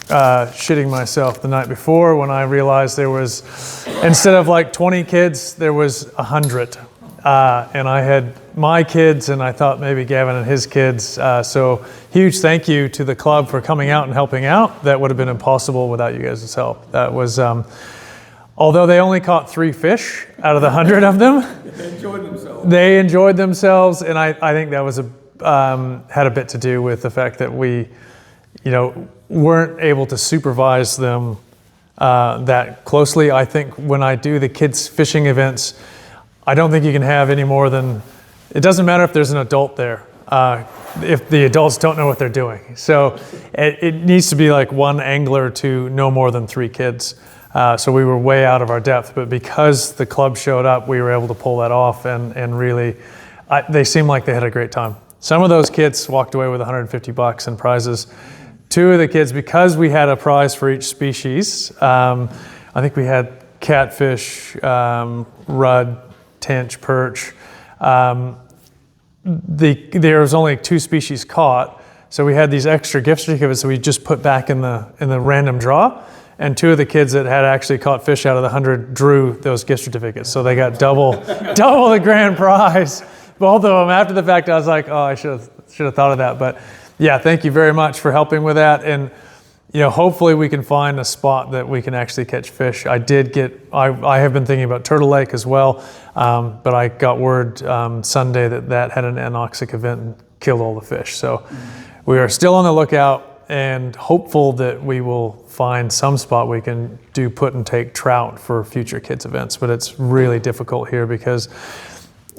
shitting myself the night before when I realized there was, instead of like 20 kids, there was 100. And I had my kids, and I thought maybe Gavin and his kids. So huge thank you to the club for coming out and helping out. That would have been impossible without you guys' help. That was, although they only caught 3 fish out of the 100 of them. They enjoyed themselves. They enjoyed themselves, and I think that was had a bit to do with the fact that we, weren't able to supervise them that closely. I think when I do the kids fishing events, I don't think you can have any more than, it doesn't matter if there's an adult there, if the adults don't know what they're doing. So it needs to be like one angler to no more than 3 kids. So we were way out of our depth, but because the club showed up, we were able to pull that off, and really, they seemed like they had a great time. Some of those kids walked away with $150 in prizes. 2 of the kids, because we had a prize for each species, I think we had catfish, rudd, tench, perch. There was only 2 species caught, so we had these extra gift certificates that we just put back in the random draw. And 2 of the kids that had actually caught fish out of the 100 drew those gift certificates, so they got double the grand prize. Both of them. After the fact, I was like, oh, I should have thought of that, but. Yeah, thank you very much for helping with that. And, hopefully we can find a spot that we can actually catch fish. I have been thinking about Turtle Lake as well, but I got word Sunday that had an anoxic event and killed all the fish. So we are still on the lookout and hopeful that we will find some spot we can do put and take trout for future kids events. But it's really difficult here because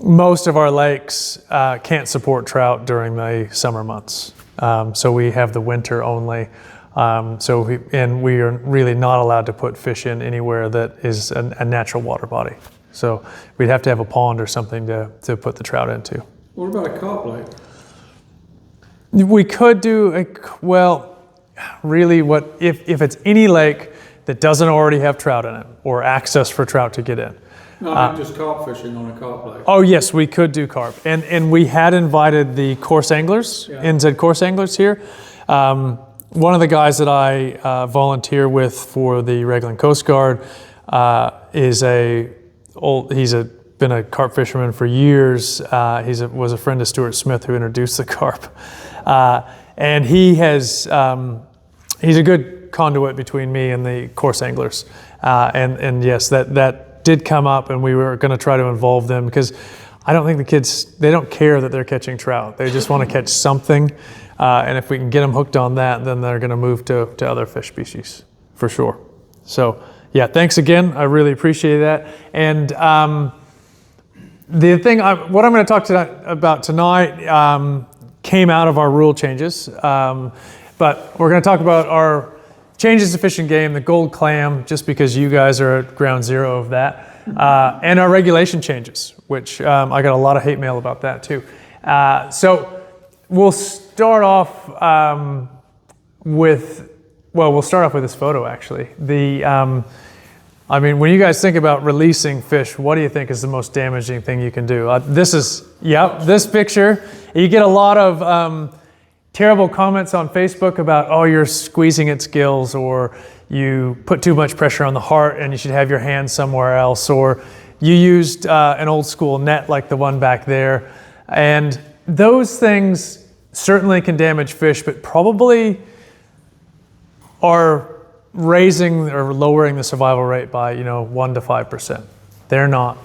most of our lakes can't support trout during the summer months. So we have the winter only. We are really not allowed to put fish in anywhere that is a natural water body. So we'd have to have a pond or something to put the trout into. What about a carp lake? We could do if it's any lake that doesn't already have trout in it or access for trout to get in. No, I mean just carp fishing on a carp lake. Oh yes, we could do carp, and we had invited the course anglers, NZ Course Anglers here. One of the guys that I volunteer with for the Raglan Coast Guard he's been a carp fisherman for years. Was a friend of Stuart Smith who introduced the carp, and he's a good conduit between me and the course anglers. And yes, that did come up, and we were going to try to involve them because I don't think the kids, they don't care that they're catching trout. They just want to catch something, and if we can get them hooked on that, then they're going to move to other fish species for sure. So yeah, thanks again. I really appreciate that. And what I'm going to talk about tonight came out of our rule changes, but we're going to talk about our changes to Fish and Game, the gold clam, just because you guys are at ground zero of that, and our regulation changes, which I got a lot of hate mail about that too. So we'll start off with this photo actually. When you guys think about releasing fish, what do you think is the most damaging thing you can do? This picture. You get a lot of terrible comments on Facebook about, oh, you're squeezing its gills, or you put too much pressure on the heart and you should have your hand somewhere else, or you used an old school net like the one back there. And those things certainly can damage fish, but probably are raising or lowering the survival rate by 1 to 5%. They're not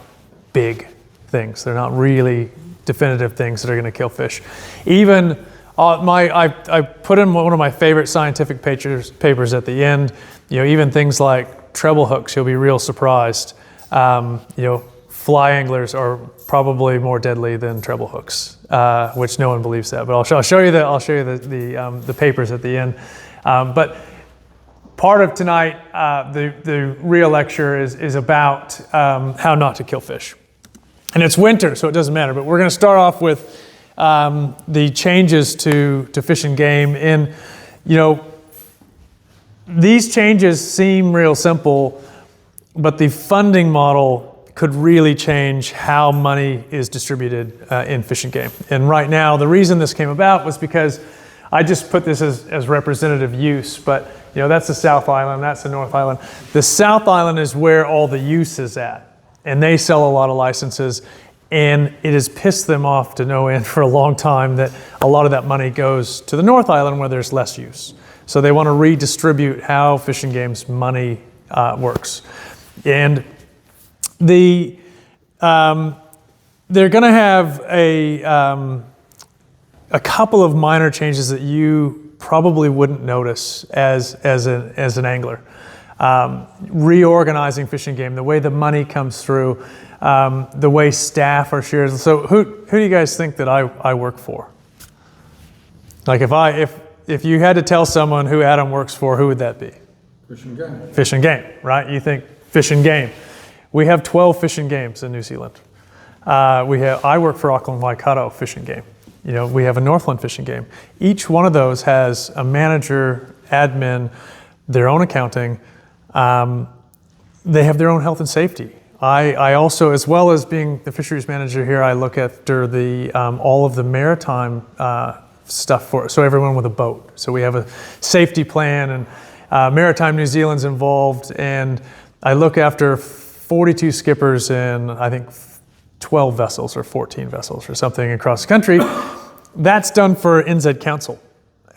big things. They're not really definitive things that are going to kill fish. Even I put in one of my favorite scientific papers at the end. Even things like treble hooks, you'll be real surprised. Fly anglers are probably more deadly than treble hooks, which no one believes that. But I'll show you the papers at the end. But part of tonight, the real lecture is about how not to kill fish. And it's winter, so it doesn't matter. But we're going to start off with the changes to Fish and Game. And, these changes seem real simple, but the funding model could really change how money is distributed in Fish and Game. And right now, the reason this came about was because I just put this as representative use, but that's the South Island, that's the North Island. The South Island is where all the use is at, and they sell a lot of licenses, and it has pissed them off to no end for a long time that a lot of that money goes to the North Island where there's less use. So they want to redistribute how Fish and Game's money works. And they're going to have a couple of minor changes that you probably wouldn't notice as an angler. Reorganizing Fish and Game, the way the money comes through, the way staff are shared. So who do you guys think that I work for? Like if you had to tell someone who Adam works for, who would that be? Fish and Game. Fish and Game, right? You think Fish and Game. We have 12 Fish and Games in New Zealand. I work for Auckland Waikato Fish and Game. We have a Northland Fish and Game. Each one of those has a manager, admin, their own accounting. They have their own health and safety. I also, as well as being the fisheries manager here, I look after all of the maritime stuff so everyone with a boat. So we have a safety plan, and Maritime New Zealand's involved, and I look after 42 skippers and I think 12 vessels or 14 vessels or something across the country. That's done for NZ Council,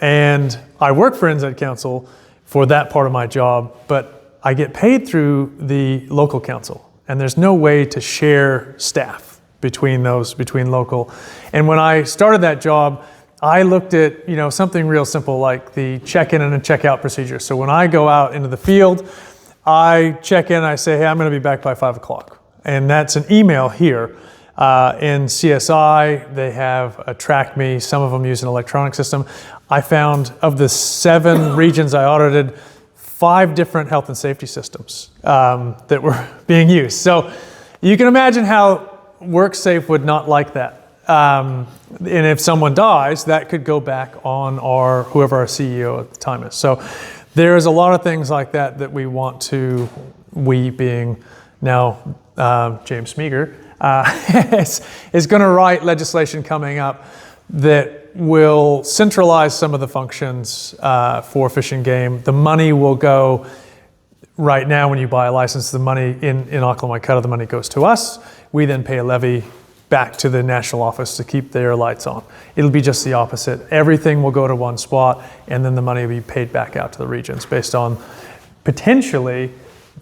and I work for NZ Council for that part of my job, but I get paid through the local council, and there's no way to share staff between local. And when I started that job, I looked at something real simple like the check-in and a check-out procedure. So when I go out into the field, I check in, I say, hey, I'm going to be back by 5 o'clock. And that's an email here. In CSI, they have a Track Me. Some of them use an electronic system. I found of the 7 regions I audited, 5 different health and safety systems that were being used. So you can imagine how WorkSafe would not like that. And if someone dies, that could go back on whoever our CEO at the time is. So there's a lot of things like that we want to, we being now James Meager, is going to write legislation coming up that will centralize some of the functions for Fish and Game. The money will go, right now when you buy a license, the money in Auckland Waikato, the money goes to us. We then pay a levy back to the national office to keep their lights on. It'll be just the opposite. Everything will go to one spot, and then the money will be paid back out to the regions based on potentially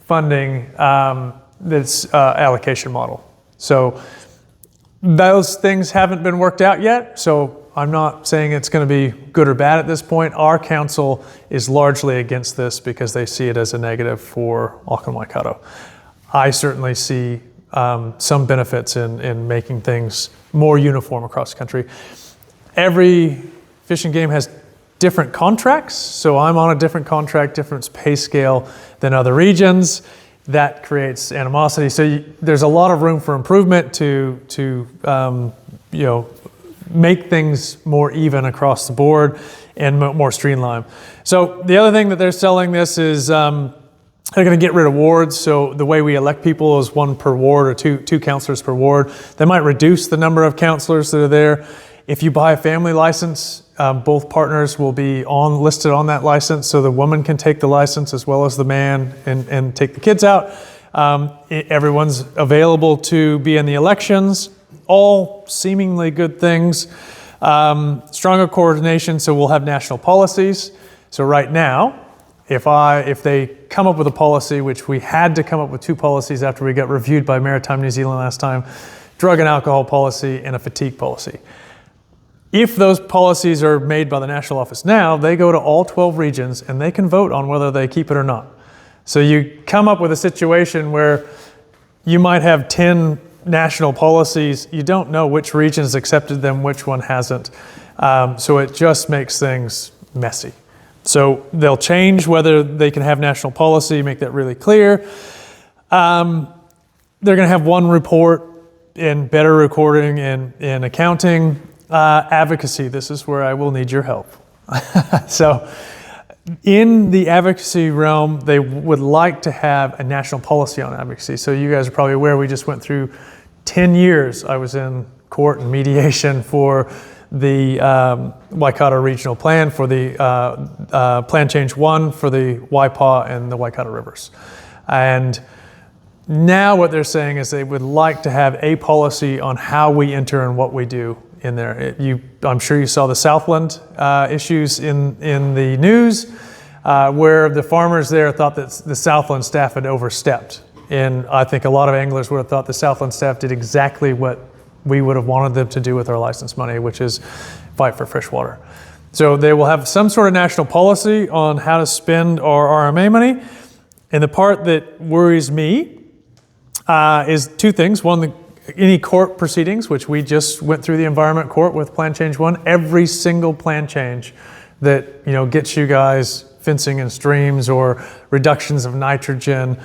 funding this allocation model. So those things haven't been worked out yet, so I'm not saying it's going to be good or bad at this point. Our council is largely against this because they see it as a negative for Auckland Waikato. I certainly see some benefits in making things more uniform across the country. Every Fish and Game has different contracts, so I'm on a different contract, different pay scale than other regions. That creates animosity. So there's a lot of room for improvement to make things more even across the board and more streamlined. So the other thing that they're selling this is they're going to get rid of wards. So the way we elect people is 1 per ward or two counselors per ward. They might reduce the number of counselors that are there. If you buy a family license, both partners will be listed on that license, so the woman can take the license as well as the man and take the kids out. Everyone's available to be in the elections, all seemingly good things. Stronger coordination, so we'll have national policies. So right now, if they come up with a policy, which we had to come up with 2 policies after we got reviewed by Maritime New Zealand last time, drug and alcohol policy and a fatigue policy. If those policies are made by the national office now, they go to all 12 regions and they can vote on whether they keep it or not. So you come up with a situation where you might have 10 national policies. You don't know which region's accepted them, which one hasn't. So it just makes things messy. So they'll change whether they can have national policy, make that really clear. They're going to have 1 report and better recording and accounting. Advocacy, this is where I will need your help. So in the advocacy realm, they would like to have a national policy on advocacy. So you guys are probably aware we just went through 10 years. I was in court and mediation for the Waikato Regional Plan for the Plan Change 1 for the Waipaw and the Waikato Rivers. And now what they're saying is they would like to have a policy on how we enter and what we do in there. I'm sure you saw the Southland issues in the news, where the farmers there thought that the Southland staff had overstepped. And I think a lot of anglers would have thought the Southland staff did exactly what we would have wanted them to do with our license money, which is fight for fresh water. So they will have some sort of national policy on how to spend our RMA money. And the part that worries me is two things. One, any court proceedings, which we just went through the Environment Court with Plan Change 1, every single plan change that gets you guys fencing in streams or reductions of nitrogen,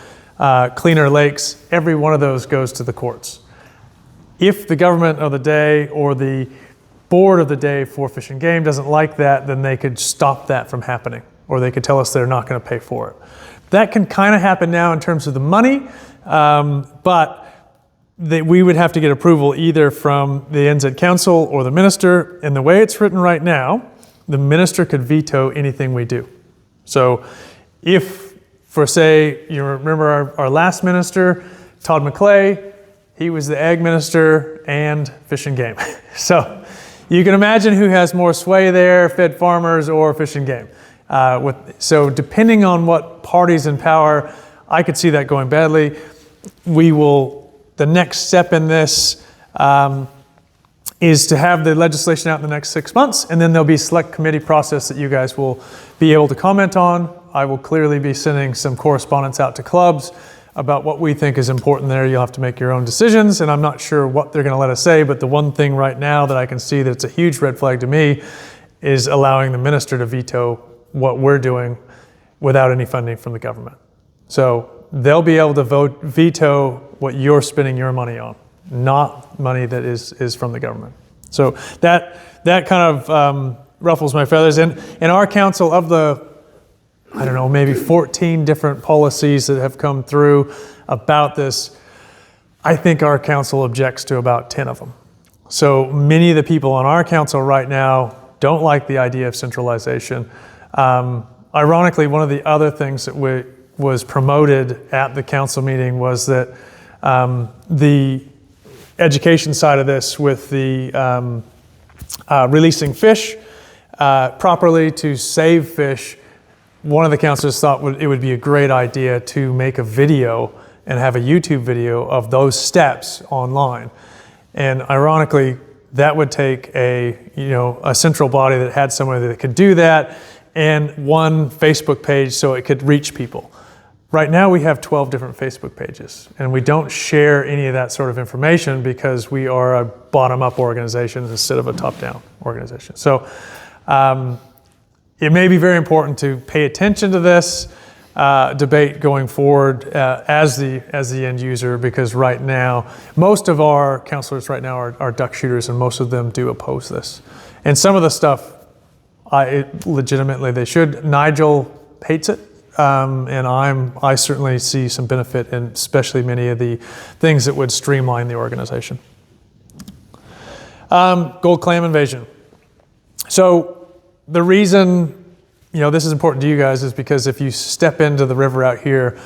cleaner lakes, every one of those goes to the courts. If the government of the day or the board of the day for Fish and Game doesn't like that, then they could stop that from happening, or they could tell us they're not going to pay for it. That can kind of happen now in terms of the money, but we would have to get approval either from the NZ Council or the minister. And the way it's written right now, the minister could veto anything we do. So if, for say, you remember our last minister, Todd McClay, he was the ag minister and Fish and Game. So you can imagine who has more sway there, Fed Farmers or Fish and Game. So depending on what party's in power, I could see that going badly. The next step in this is to have the legislation out in the next 6 months, and then there'll be a select committee process that you guys will be able to comment on. I will clearly be sending some correspondence out to clubs about what we think is important there. You'll have to make your own decisions, and I'm not sure what they're going to let us say, but the one thing right now that I can see that's a huge red flag to me is allowing the minister to veto what we're doing without any funding from the government. So they'll be able to veto what you're spending your money on, not money that is from the government. So that kind of ruffles my feathers. And in our council, of the maybe 14 different policies that have come through about this, I think our council objects to about 10 of them. So many of the people on our council right now don't like the idea of centralization. Ironically, one of the other things that was promoted at the council meeting was that the education side of this with the releasing fish properly to save fish, one of the councilors thought it would be a great idea to make a video and have a YouTube video of those steps online. And ironically, that would take a central body that had somebody that could do that and one Facebook page so it could reach people. Right now we have 12 different Facebook pages, and we don't share any of that sort of information because we are a bottom-up organization instead of a top-down organization. So it may be very important to pay attention to this debate going forward as the end user, because right now, most of our counselors right now are duck shooters, and most of them do oppose this. And some of the stuff, legitimately, they should. Nigel hates it. And I certainly see some benefit in especially many of the things that would streamline the organization. Gold clam invasion. So the reason this is important to you guys is because if you step into the river out here,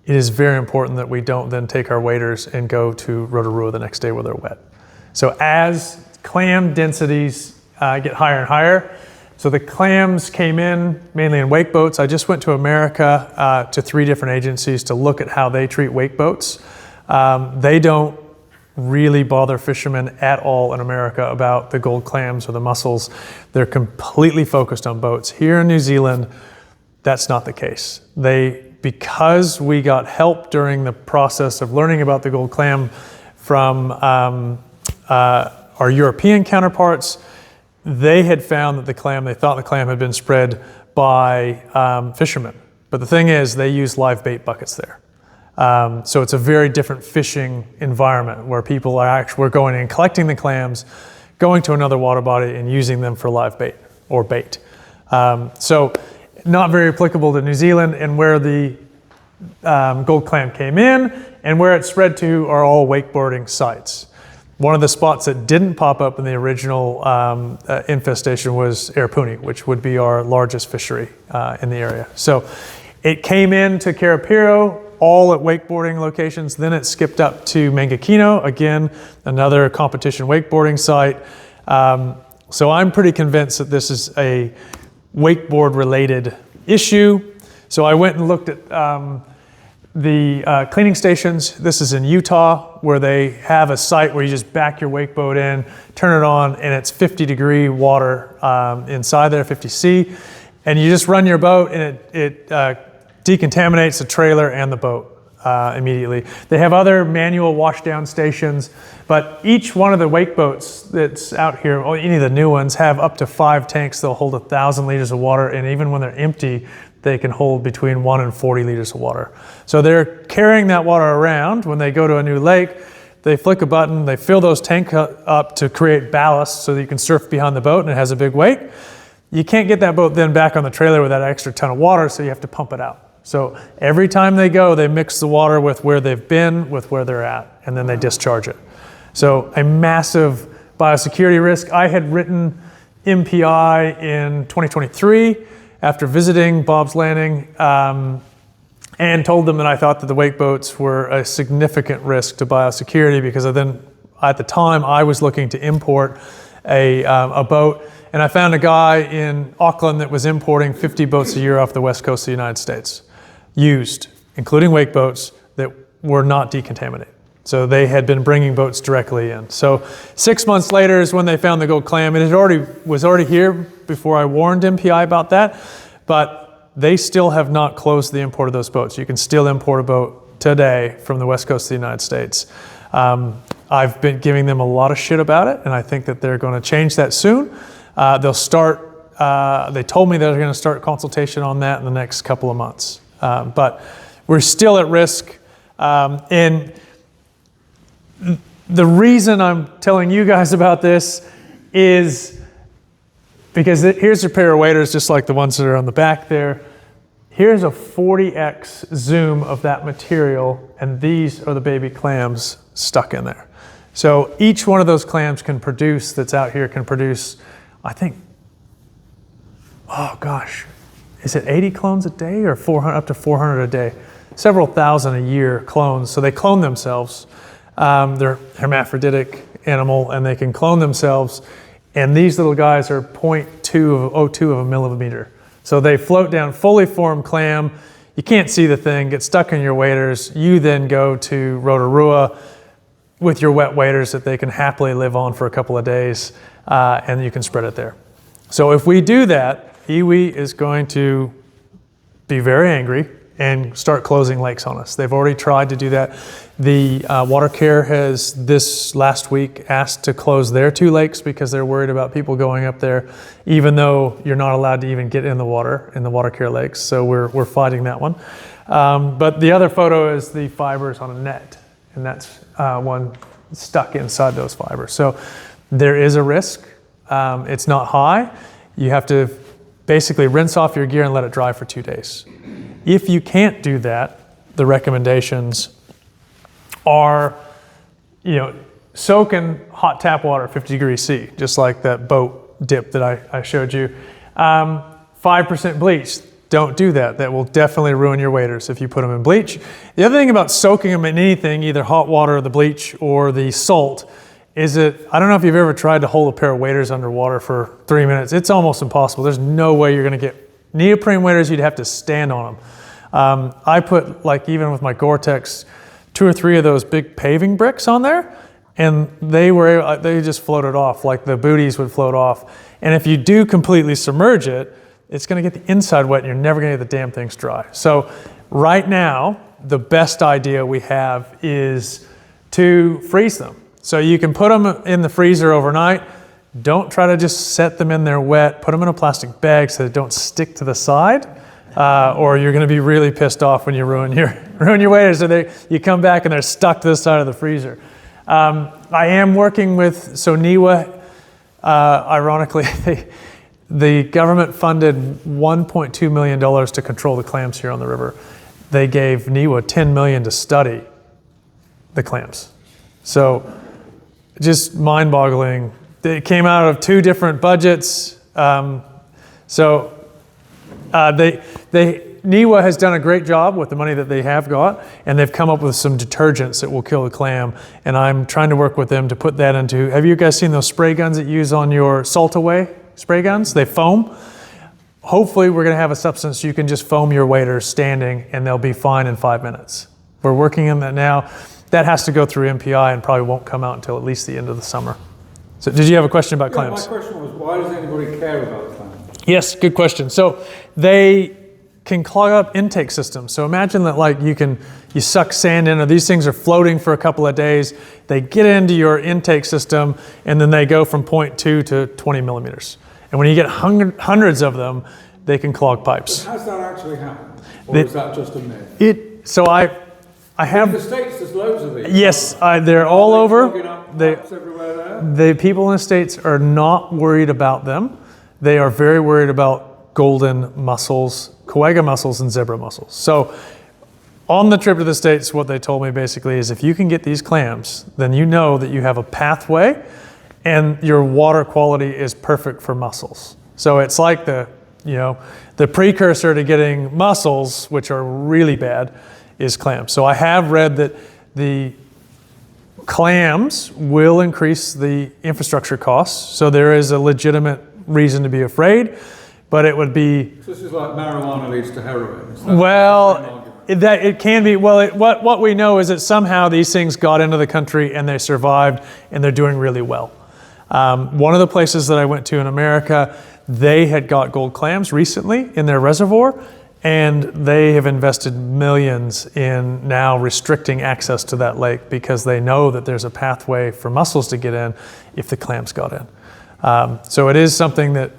it is very important that we don't then take our waders and go to Rotorua the next day where they're wet. So as clam densities get higher and higher, so the clams came in mainly in wake boats. I just went to America to 3 different agencies to look at how they treat wake boats. They don't really bother fishermen at all in America about the gold clams or the mussels. They're completely focused on boats. Here in New Zealand, that's not the case. Because we got help during the process of learning about the gold clam from our European counterparts, they had found that they thought the clam had been spread by fishermen. But the thing is, they use live bait buckets there. So it's a very different fishing environment where people are actually going and collecting the clams, going to another water body and using them for live bait or bait. So not very applicable to New Zealand, and where the gold clam came in and where it spread to are all wakeboarding sites. One of the spots that didn't pop up in the original infestation was Arapuni, which would be our largest fishery in the area. So it came into Carapiro, all at wakeboarding locations. Then it skipped up to Mangakino, again, another competition wakeboarding site. So I'm pretty convinced that this is a wakeboard related issue. So I went and looked at the cleaning stations. This is in Utah, where they have a site where you just back your wake boat in, turn it on, and it's 50-degree water inside there, 50°C, and you just run your boat, and it decontaminates the trailer and the boat immediately. They have other manual washdown stations, but each one of the wake boats that's out here, or any of the new ones, have up to 5 tanks. They'll hold 1,000 liters of water, and even when they're empty, they can hold between 1 and 40 liters of water. So they're carrying that water around. When they go to a new lake, they flick a button, they fill those tanks up to create ballast so that you can surf behind the boat and it has a big wake. You can't get that boat then back on the trailer with that extra ton of water, so you have to pump it out. So every time they go, they mix the water with where they've been, with where they're at, and then they discharge it. So a massive biosecurity risk. I had written MPI in 2023 after visiting Bob's Landing and told them that I thought that the wake boats were a significant risk to biosecurity, because then at the time I was looking to import a boat, and I found a guy in Auckland that was importing 50 boats a year off the west coast of the United States, used, including wake boats that were not decontaminated. So they had been bringing boats directly in. So 6 months later is when they found the gold clam. It was already here before I warned MPI about that, but they still have not closed the import of those boats. You can still import a boat today from the west coast of the United States. I've been giving them a lot of shit about it, and I think that they're going to change that soon. They'll start, they told me they're going to start consultation on that in the next couple of months. But we're still at risk. And the reason I'm telling you guys about this is because here's a pair of waders just like the ones that are on the back there. Here's a 40x zoom of that material, and these are the baby clams stuck in there. So each one of those clams can produce, that's out here, can produce, I think, oh gosh, is it 80 clones a day or 400, up to 400 a day? Several thousand a year clones. So they clone themselves. They're hermaphroditic animal, and they can clone themselves. And these little guys are 0.02 of a millimeter. So they float down, fully formed clam. You can't see the thing, get stuck in your waders. You then go to Rotorua with your wet waders that they can happily live on for a couple of days, and you can spread it there. So if we do that, iwi is going to be very angry and start closing lakes on us. They've already tried to do that. The Water Care has this last week asked to close their 2 lakes because they're worried about people going up there, even though you're not allowed to even get in the Water Care lakes. So we're fighting that one. But the other photo is the fibers on a net, and that's one stuck inside those fibers. So there is a risk. It's not high. You have to basically rinse off your gear and let it dry for 2 days. If you can't do that, the recommendations are, soak in hot tap water, 50°C, just like that boat dip that I showed you. 5% bleach, don't do that. That will definitely ruin your waders if you put them in bleach. The other thing about soaking them in anything, either hot water, the bleach, or the salt, is I don't know if you've ever tried to hold a pair of waders underwater for 3 minutes. It's almost impossible. There's no way you're gonna get neoprene waders. You'd have to stand on them. I put, even with my Gore-Tex, 2 or 3 of those big paving bricks on there, and they just floated off, like the booties would float off. And if you do completely submerge it, it's gonna get the inside wet, and you're never gonna get the damn things dry. So right now, the best idea we have is to freeze them. So you can put them in the freezer overnight. Don't try to just set them in there wet. Put them in a plastic bag so they don't stick to the side, or you're going to be really pissed off when you ruin your waders. So you come back and they're stuck to the side of the freezer. I am working with NIWA. Ironically, the government funded $1.2 million to control the clams here on the river. They gave NIWA $10 million to study the clams. So just mind-boggling. It came out of 2 different budgets. NEWA has done a great job with the money that they have got, and they've come up with some detergents that will kill the clam. And I'm trying to work with them to put that into. Have you guys seen those spray guns that you use on your salt away spray guns? They foam. Hopefully, we're going to have a substance you can just foam your waders standing, and they'll be fine in 5 minutes. We're working on that now. That has to go through MPI and probably won't come out until at least the end of the summer. So, did you have a question about clams? My question was, why does anybody care about clams? Yes, good question. So they can clog up intake systems. So imagine that like you suck sand in, or these things are floating for a couple of days. They get into your intake system, and then they go from 0.2 to 20 millimeters. And when you get hundreds of them, they can clog pipes. But has that actually happened? Or is that just a myth? I have. In the States, there's loads of these. Yes, they're all over. Pipes everywhere The there? people in the States are not worried about them. They are very worried about golden mussels, coega mussels, and zebra mussels. So on the trip to the States, what they told me basically is if you can get these clams, then you know that you have a pathway and your water quality is perfect for mussels. So it's like the precursor to getting mussels, which are really bad, is clams. So I have read that the clams will increase the infrastructure costs. So there is a legitimate reason to be afraid, but it would be. So this is like marijuana leads to heroin. It can be. Well, what we know is that somehow these things got into the country and they survived, and they're doing really well. One of the places that I went to in America, they had got gold clams recently in their reservoir, and they have invested millions in now restricting access to that lake because they know that there's a pathway for mussels to get in if the clams got in. So it is something that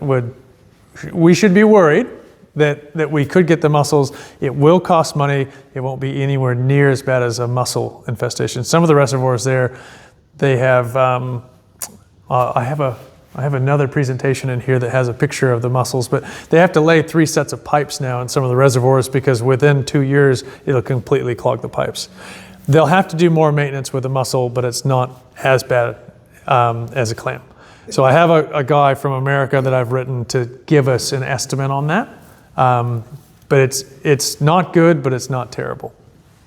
we should be worried that we could get the mussels. It will cost money. It won't be anywhere near as bad as a mussel infestation. Some of the reservoirs there, they have. I have another presentation in here that has a picture of the mussels, but they have to lay 3 sets of pipes now in some of the reservoirs because within 2 years it'll completely clog the pipes. They'll have to do more maintenance with a mussel, but it's not as bad as a clam. So I have a guy from America that I've written to give us an estimate on that. But it's not good, but it's not terrible.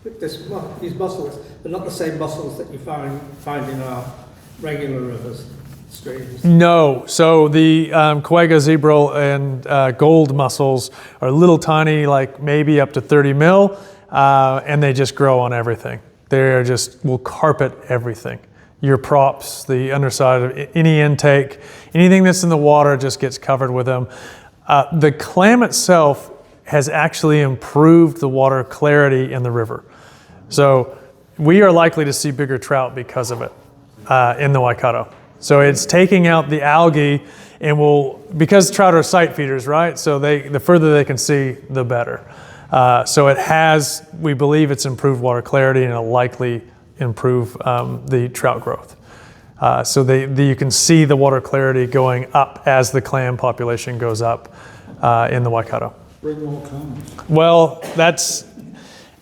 These mussels are not the same mussels that you find in our regular rivers, streams. No. So the coega zebral and gold mussels are little tiny, like maybe up to 30 mil, and they just grow on everything. They will carpet everything. Your props, the underside of any intake, anything that's in the water just gets covered with them. The clam itself has actually improved the water clarity in the river. So we are likely to see bigger trout because of it in the Waikato. So it's taking out the algae and because trout are sight feeders, right? So the further they can see, the better. So we believe it's improved water clarity and it'll likely improve the trout growth. So you can see the water clarity going up as the clam population goes up in the Waikato. Bring more clams. Well,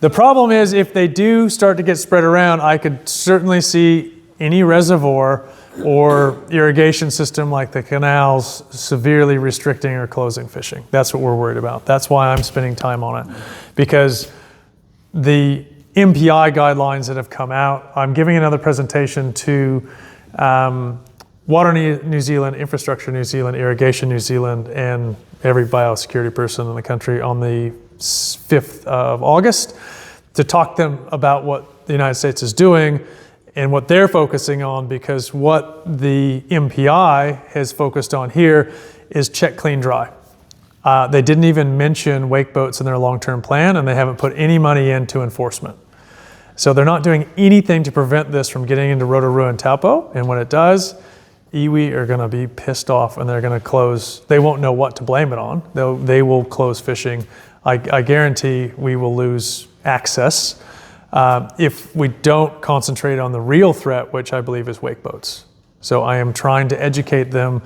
the problem is if they do start to get spread around, I could certainly see any reservoir or irrigation system like the canals severely restricting or closing fishing. That's what we're worried about. That's why I'm spending time on it, because the MPI guidelines that have come out, I'm giving another presentation to Water New Zealand, Infrastructure New Zealand, Irrigation New Zealand, and every biosecurity person in the country on the 5th of August to talk to them about what the United States is doing and what they're focusing on, because what the MPI has focused on here is check, clean, dry. They didn't even mention wake boats in their long-term plan, and they haven't put any money into enforcement. So they're not doing anything to prevent this from getting into Rotorua and Taupo, and when it does, iwi are going to be pissed off and they're going to close. They won't know what to blame it on. They will close fishing. I guarantee we will lose access if we don't concentrate on the real threat, which I believe is wake boats. So I am trying to educate them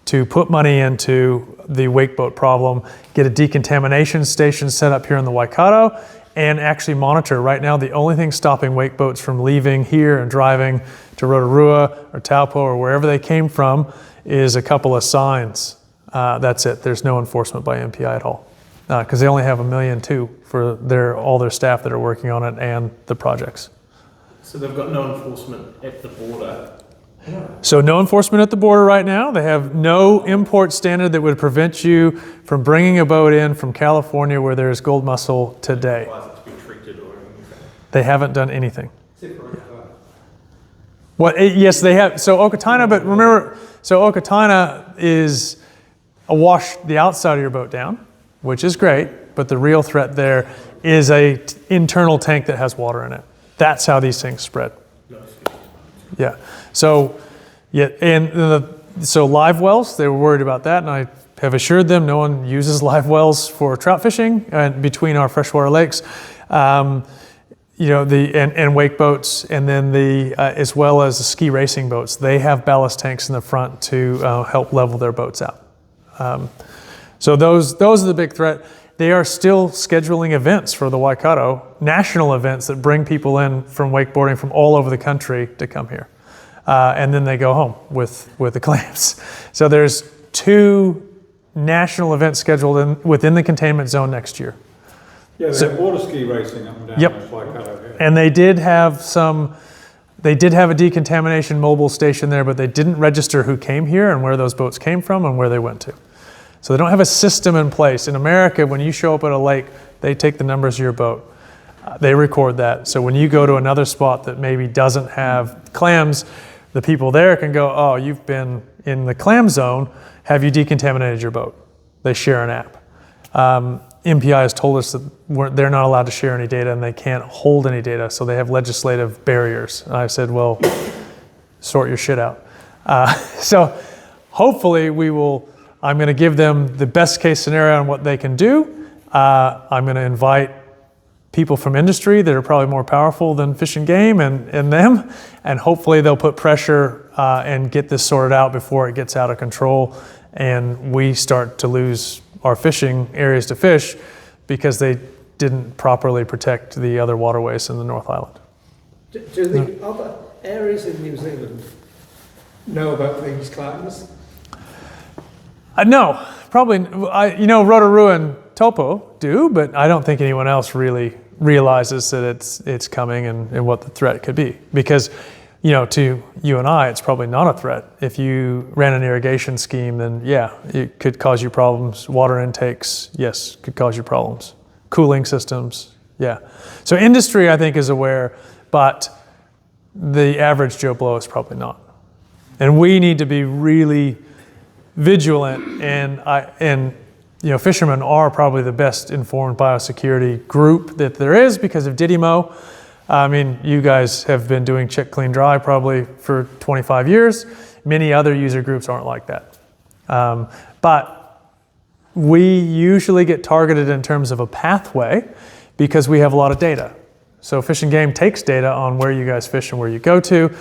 to put money into the wake boat problem, get a decontamination station set up here in the Waikato, and actually monitor. Right now, the only thing stopping wake boats from leaving here and driving to Rotorua or Taupo or wherever they came from is a couple of signs. That's it. There's no enforcement by MPI at all because they only have $1.2 million for all their staff that are working on it and the projects. So they've got no enforcement at the border. So no enforcement at the border right now. They have no import standard that would prevent you from bringing a boat in from California where there's gold mussel today. Why is it to be treated or anything? They haven't done anything. Yes, they have. So Okataina, but remember, so Okataina is wash the outside of your boat down, which is great, but the real threat there is a internal tank that has water in it. That's how these things spread. Yeah. So, yeah, so live wells, they were worried about that, and I have assured them no one uses live wells for trout fishing between our freshwater lakes. You know, and wake boats, and then as well as the ski racing boats, they have ballast tanks in the front to help level their boats out. So those are the big threat. They are still scheduling events for the Waikato, national events that bring people in from wakeboarding from all over the country to come here. And then they go home with the clams. So there's 2 national events scheduled within the containment zone next year. Yeah, they have water ski racing up and down this Waikato here. And they did have a decontamination mobile station there, but they didn't register who came here and where those boats came from and where they went to. So they don't have a system in place. In America, when you show up at a lake, they take the numbers of your boat. They record that. So when you go to another spot that maybe doesn't have clams, the people there can go, oh, you've been in the clam zone. Have you decontaminated your boat? They share an app. MPI has told us that they're not allowed to share any data and they can't hold any data, so they have legislative barriers. And I said, well, sort your shit out. So hopefully I'm going to give them the best case scenario on what they can do. I'm going to invite people from industry that are probably more powerful than Fish and Game and them, and hopefully they'll put pressure and get this sorted out before it gets out of control and we start to lose our fishing areas to fish because they didn't properly protect the other waterways in the North Island. Do the other areas in New Zealand know about these clams? No, probably. Rotorua and Taupo do, but I don't think anyone else really realizes that it's coming and what the threat could be. Because, to you and I, it's probably not a threat. If you ran an irrigation scheme, then yeah, it could cause you problems. Water intakes, yes, could cause you problems. Cooling systems, yeah. So industry, I think, is aware, but the average Joe Blow is probably not. And we need to be really vigilant, and fishermen are probably the best informed biosecurity group that there is because of Didymo. I mean, you guys have been doing Check Clean Dry probably for 25 years. Many other user groups aren't like that. But we usually get targeted in terms of a pathway because we have a lot of data. So Fish and Game takes data on where you guys fish and where you go to.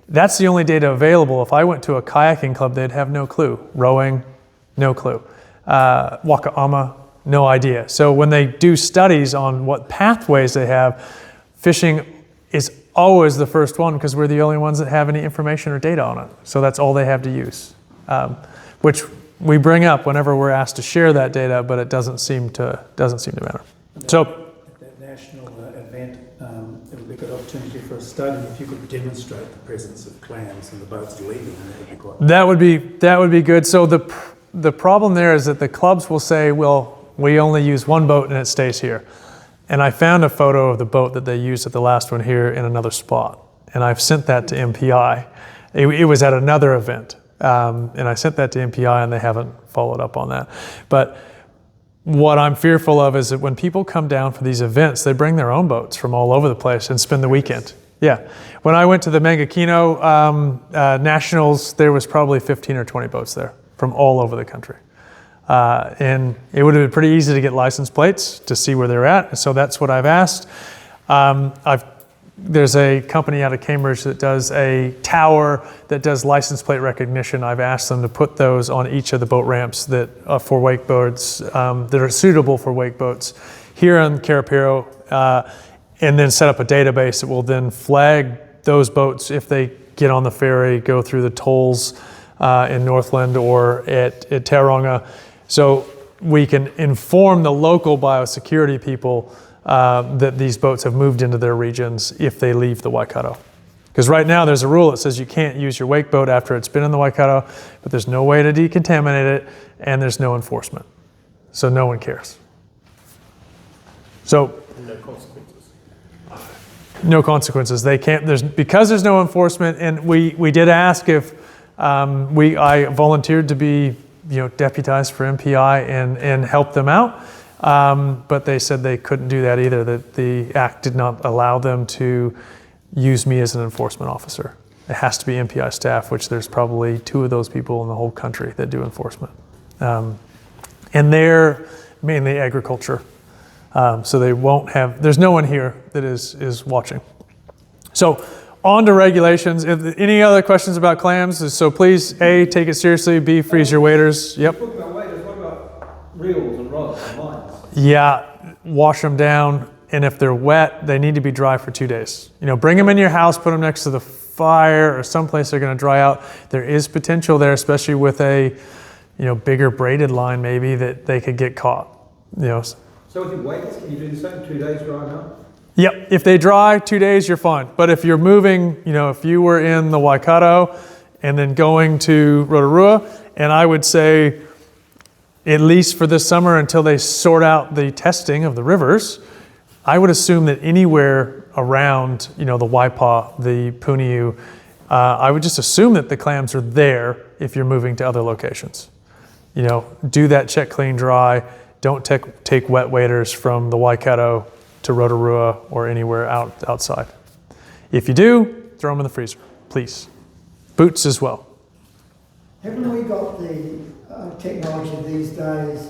That's the only data available. If I went to a kayaking club, they'd have no clue. Rowing, no clue. Wakaama, no idea. So when they do studies on what pathways they have, fishing is always the first one because we're the only ones that have any information or data on it. So that's all they have to use, which we bring up whenever we're asked to share that data, but it doesn't seem to matter. So at that national event, it would be a good opportunity for a study if you could demonstrate the presence of clams and the boats leaving. That would be quite. that would be good. So the problem there is that the clubs will say, well, we only use one boat and it stays here. And I found a photo of the boat that they used at the last one here in another spot. And I've sent that to MPI. It was at another event. And I sent that to MPI and they haven't followed up on that. But what I'm fearful of is that when people come down for these events, they bring their own boats from all over the place and spend the weekend. Yeah. When I went to the Mangakino Nationals, there was probably 15 or 20 boats there from all over the country. And it would have been pretty easy to get license plates to see where they're at. So that's what I've asked. There's a company out of Cambridge that does a tower that does license plate recognition. I've asked them to put those on each of the boat ramps that for wake boats that are suitable for wake boats here on Karapiro, and then set up a database that will then flag those boats if they get on the ferry, go through the tolls in Northland or at Tauranga. So we can inform the local biosecurity people that these boats have moved into their regions if they leave the Waikato. Because right now there's a rule that says you can't use your wake boat after it's been in the Waikato, but there's no way to decontaminate it, and there's no enforcement. So no one cares. So No consequences. no consequences. They can't. Because there's no enforcement, and we did ask if I volunteered to be deputized for MPI and help them out, but they said they couldn't do that either. That the act did not allow them to use me as an enforcement officer. It has to be MPI staff, which there's probably 2 of those people in the whole country that do enforcement, and they're mainly agriculture. So they won't have, there's no one here that is watching. So on to regulations. Any other questions about clams? So please, A, take it seriously, B, freeze your waders. Yep. Talking about waders, what about reels and rods and lines? Yeah, wash them down. And if they're wet, they need to be dry for 2 days. Bring them in your house, put them next to the fire or someplace they're gonna dry out. There is potential there, especially with a, bigger braided line maybe, that they could get caught. So with your waders, can you do the same 2 days drying out? Yep, if they dry 2 days, you're fine. But if you're moving, if you were in the Waikato and then going to Rotorua, and I would say, at least for this summer until they sort out the testing of the rivers, I would assume that anywhere around, the Waipa, the Puniu, I would just assume that the clams are there if you're moving to other locations. Do that check, clean, dry. Don't take wet waders from the Waikato to Rotorua or anywhere outside. If you do, throw them in the freezer, please. Boots as well. Haven't we got the technology these days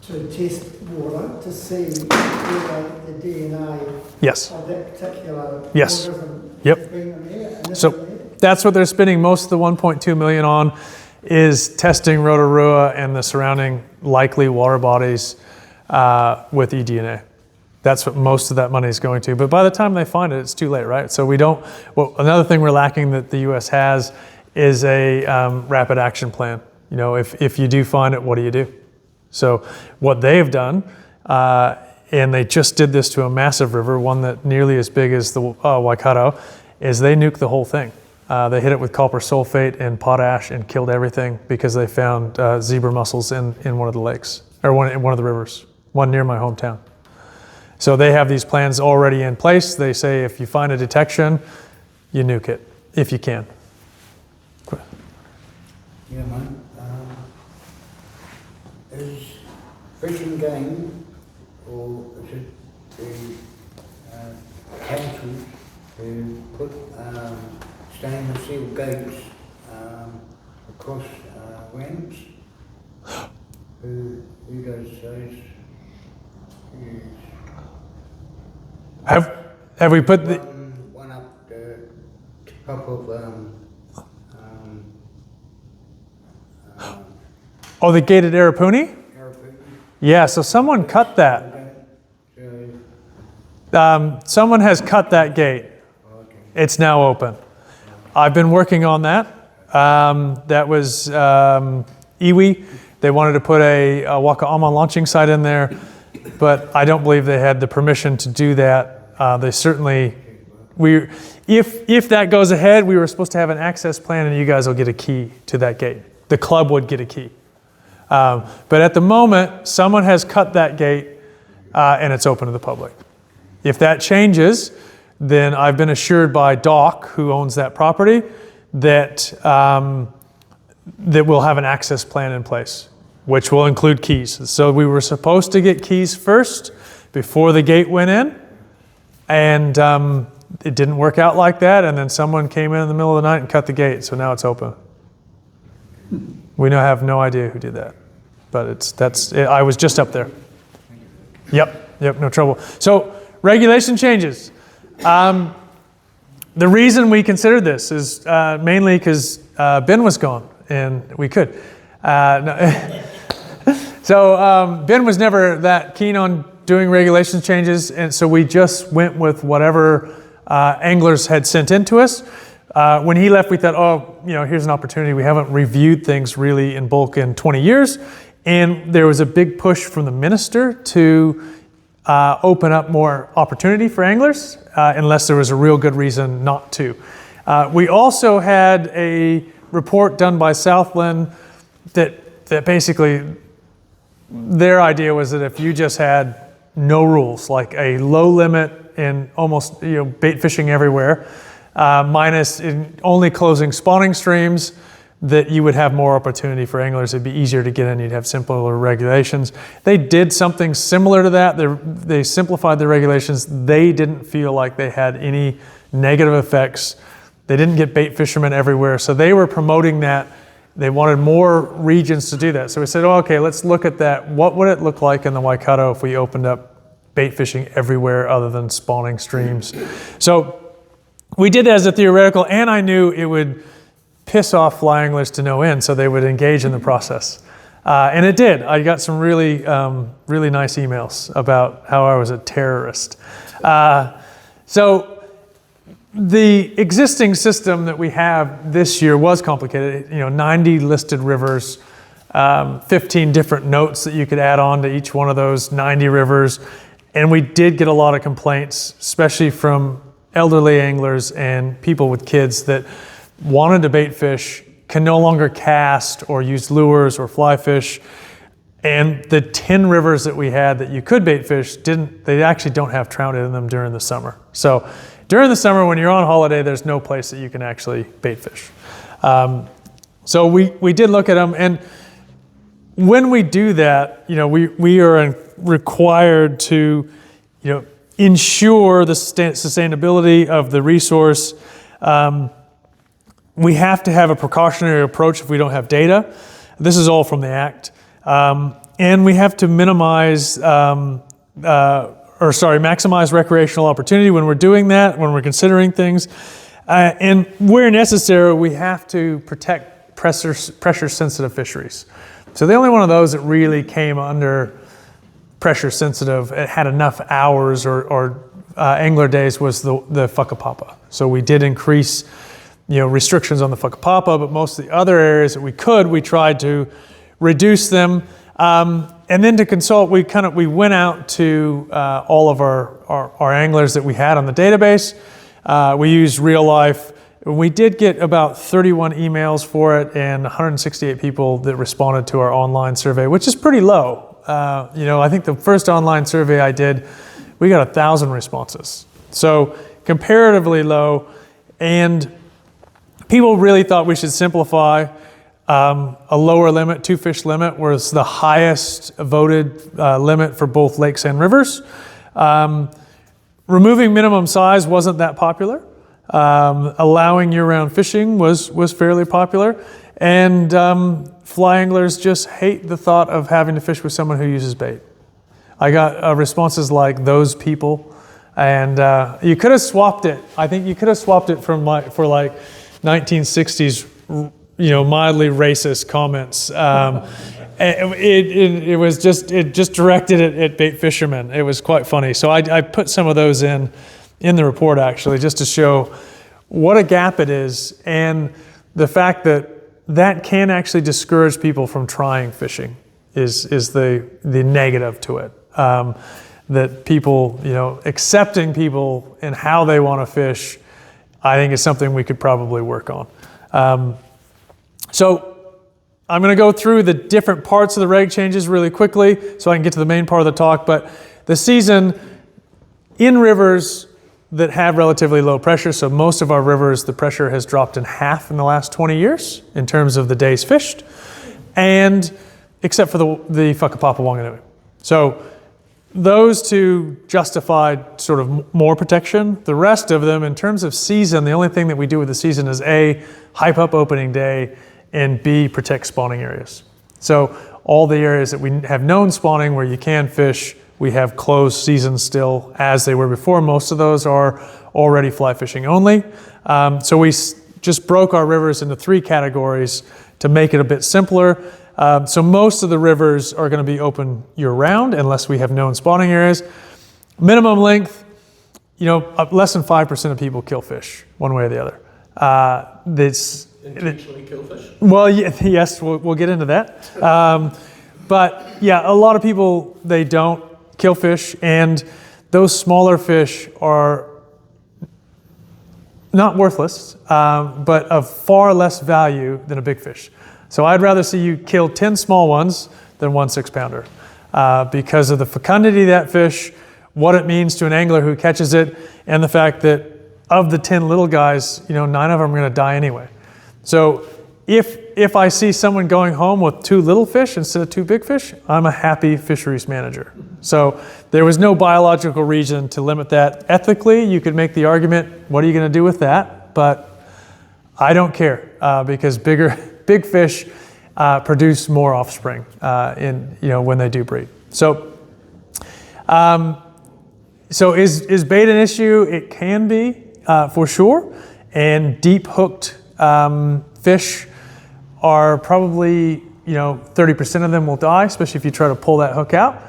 to test water to see whether the DNA Yes. of that particular Yes. organism Yep. has been in there? And if So they're there? that's what they're spending most of the 1.2 million on, is testing Rotorua and the surrounding likely water bodies with eDNA. That's what most of that money is going to. But by the time they find it, it's too late, right? So we don't. Well, another thing we're lacking that the U.S. has is a rapid action plan. If you do find it, what do you do? So what they've done, and they just did this to a massive river, one that nearly as big as the Waikato, is they nuked the whole thing. They hit it with copper sulfate and potash and killed everything because they found zebra mussels in one of the lakes, or in one of the rivers, one near my hometown. So they have these plans already in place. They say if you find a detection, you nuke it, if you can. Yeah, mate. Is fishing game, or is it the councils who put stainless steel gates across ramps? Who does those? Have we put the? One up the top of Oh, the gated Arapuni? Yeah. So someone cut that. Someone has cut that gate. It's now open. I've been working on that. That was iwi. They wanted to put a Wakaama launching site in there, but I don't believe they had the permission to do that. They certainly, if that goes ahead, we were supposed to have an access plan and you guys will get a key to that gate. The club would get a key. But at the moment, someone has cut that gate and it's open to the public. If that changes, then I've been assured by Doc, who owns that property, that that we'll have an access plan in place, which will include keys. So we were supposed to get keys first before the gate went in, and it didn't work out like that, and then someone came in the middle of the night and cut the gate, so now it's open. We have no idea who did that, but I was just up there. Yep, no trouble. So regulation changes. The reason we considered this is mainly because Ben was gone and we could. So Ben was never that keen on doing regulation changes, and so we just went with whatever anglers had sent in to us. When he left, we thought, oh, here's an opportunity. We haven't reviewed things really in bulk in 20 years. And there was a big push from the minister to open up more opportunity for anglers, unless there was a real good reason not to. We also had a report done by Southland that basically their idea was that if you just had no rules, like a low limit in almost bait fishing everywhere, minus in only closing spawning streams, that you would have more opportunity for anglers. It'd be easier to get in. You'd have simpler regulations. They did something similar to that. They simplified the regulations. They didn't feel like they had any negative effects. They didn't get bait fishermen everywhere. So they were promoting that. They wanted more regions to do that. So we said, okay, let's look at that. What would it look like in the Waikato if we opened up bait fishing everywhere other than spawning streams? So we did that as a theoretical, and I knew it would piss off fly anglers to no end, so they would engage in the process. And it did. I got some really nice emails about how I was a terrorist. So the existing system that we have this year was complicated. 90 listed rivers, 15 different notes that you could add on to each one of those 90 rivers. And we did get a lot of complaints, especially from elderly anglers and people with kids that wanted to bait fish, can no longer cast or use lures or fly fish. And the 10 rivers that we had that you could bait fish, they actually don't have trout in them during the summer. So during the summer, when you're on holiday, there's no place that you can actually bait fish. So we did look at them, and when we do that, we are required to ensure the sustainability of the resource. We have to have a precautionary approach if we don't have data. This is all from the Act. And we have to maximize recreational opportunity when we're doing that, when we're considering things. And where necessary, we have to protect pressure-sensitive fisheries. So the only one of those that really came under pressure-sensitive, it had enough hours or angler days, was the whakapapa. So we did increase restrictions on the whakapapa, but most of the other areas that we tried to reduce them. And then to consult, we went out to all of our anglers that we had on the database. We used real life. We did get about 31 emails for it and 168 people that responded to our online survey, which is pretty low. I think the first online survey I did, we got 1,000 responses. So comparatively low, and people really thought we should simplify. A lower limit, 2-fish limit, was the highest voted limit for both lakes and rivers. Removing minimum size wasn't that popular. Allowing year-round fishing was fairly popular. And fly anglers just hate the thought of having to fish with someone who uses bait. I got responses like "those people," and you could have swapped it. I think you could have swapped it for 1960s, mildly racist comments. It just directed it at bait fishermen. It was quite funny. So I put some of those in the report, actually, just to show what a gap it is, and the fact that can actually discourage people from trying fishing is the negative to it. That people, accepting people and how they want to fish, I think is something we could probably work on. So I'm going to go through the different parts of the reg changes really quickly so I can get to the main part of the talk. But the season in rivers that have relatively low pressure, so most of our rivers, the pressure has dropped in half in the last 20 years in terms of the days fished, and except for the whakapapa Wanganui. So those two justified sort of more protection. The rest of them, in terms of season, the only thing that we do with the season is A, hype up opening day, and B, protect spawning areas. So all the areas that we have known spawning where you can fish, we have closed seasons still as they were before. Most of those are already fly fishing only. So we just broke our rivers into 3 categories to make it a bit simpler. So most of the rivers are going to be open year-round unless we have known spawning areas. Minimum length, less than 5% of people kill fish one way or the other. That's Intentionally kill fish? well, yes, we'll get into that. But yeah, a lot of people, they don't kill fish, and those smaller fish are not worthless, but of far less value than a big fish. So I'd rather see you kill 10 small ones than one 6-pounder because of the fecundity of that fish, what it means to an angler who catches it, and the fact that of the 10 little guys, 9 of them are going to die anyway. So if I see someone going home with 2 little fish instead of 2 big fish, I'm a happy fisheries manager. So there was no biological reason to limit that. Ethically, you could make the argument, what are you going to do with that? But I don't care because big fish produce more offspring when they do breed. So is bait an issue? It can be for sure, and deep hooked fish are probably 30% of them will die, especially if you try to pull that hook out.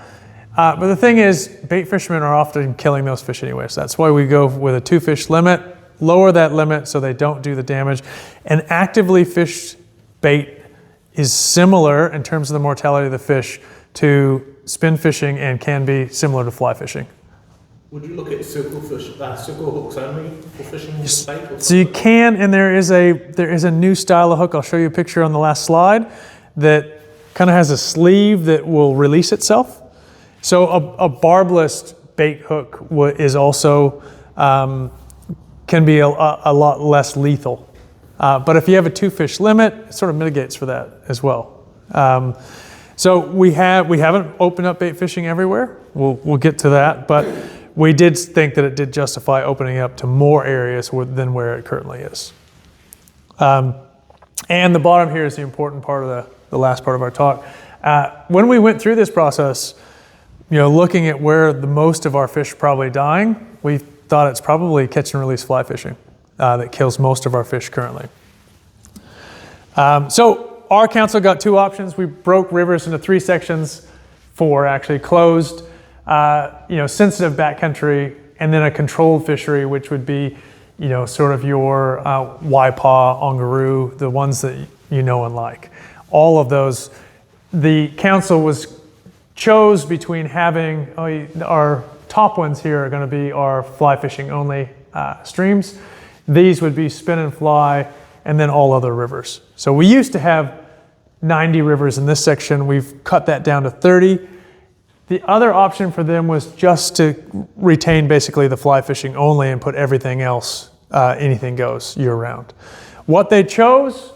But the thing is, bait fishermen are often killing those fish anyway, so that's why we go with a 2-fish limit, lower that limit so they don't do the damage. And actively fished bait is similar in terms of the mortality of the fish to spin fishing and can be similar to fly fishing. Would you look at circle hooks only for fishing with bait? Or So you can, and there is a new style of hook. I'll show you a picture on the last slide that kind of has a sleeve that will release itself. So a barbless bait hook is also can be a lot less lethal. But if you have a 2-fish limit, it sort of mitigates for that as well. So we haven't opened up bait fishing everywhere. We'll get to that, but we did think that it did justify opening up to more areas than where it currently is. And the bottom here is the important part of the last part of our talk. When we went through this process, looking at where the most of our fish are probably dying, we thought it's probably catch and release fly fishing that kills most of our fish currently. So our council got 2 options. We broke rivers into 3 sections, 4 actually, closed, sensitive backcountry, and then a controlled fishery, which would be, sort of your Waipaw, Ongaroo, the ones that you know and like. All of those, the council chose between having our top ones here are going to be our fly fishing only streams. These would be spin and fly, and then all other rivers. So we used to have 90 rivers in this section. We've cut that down to 30. The other option for them was just to retain basically the fly fishing only and put everything else, anything goes year round. What they chose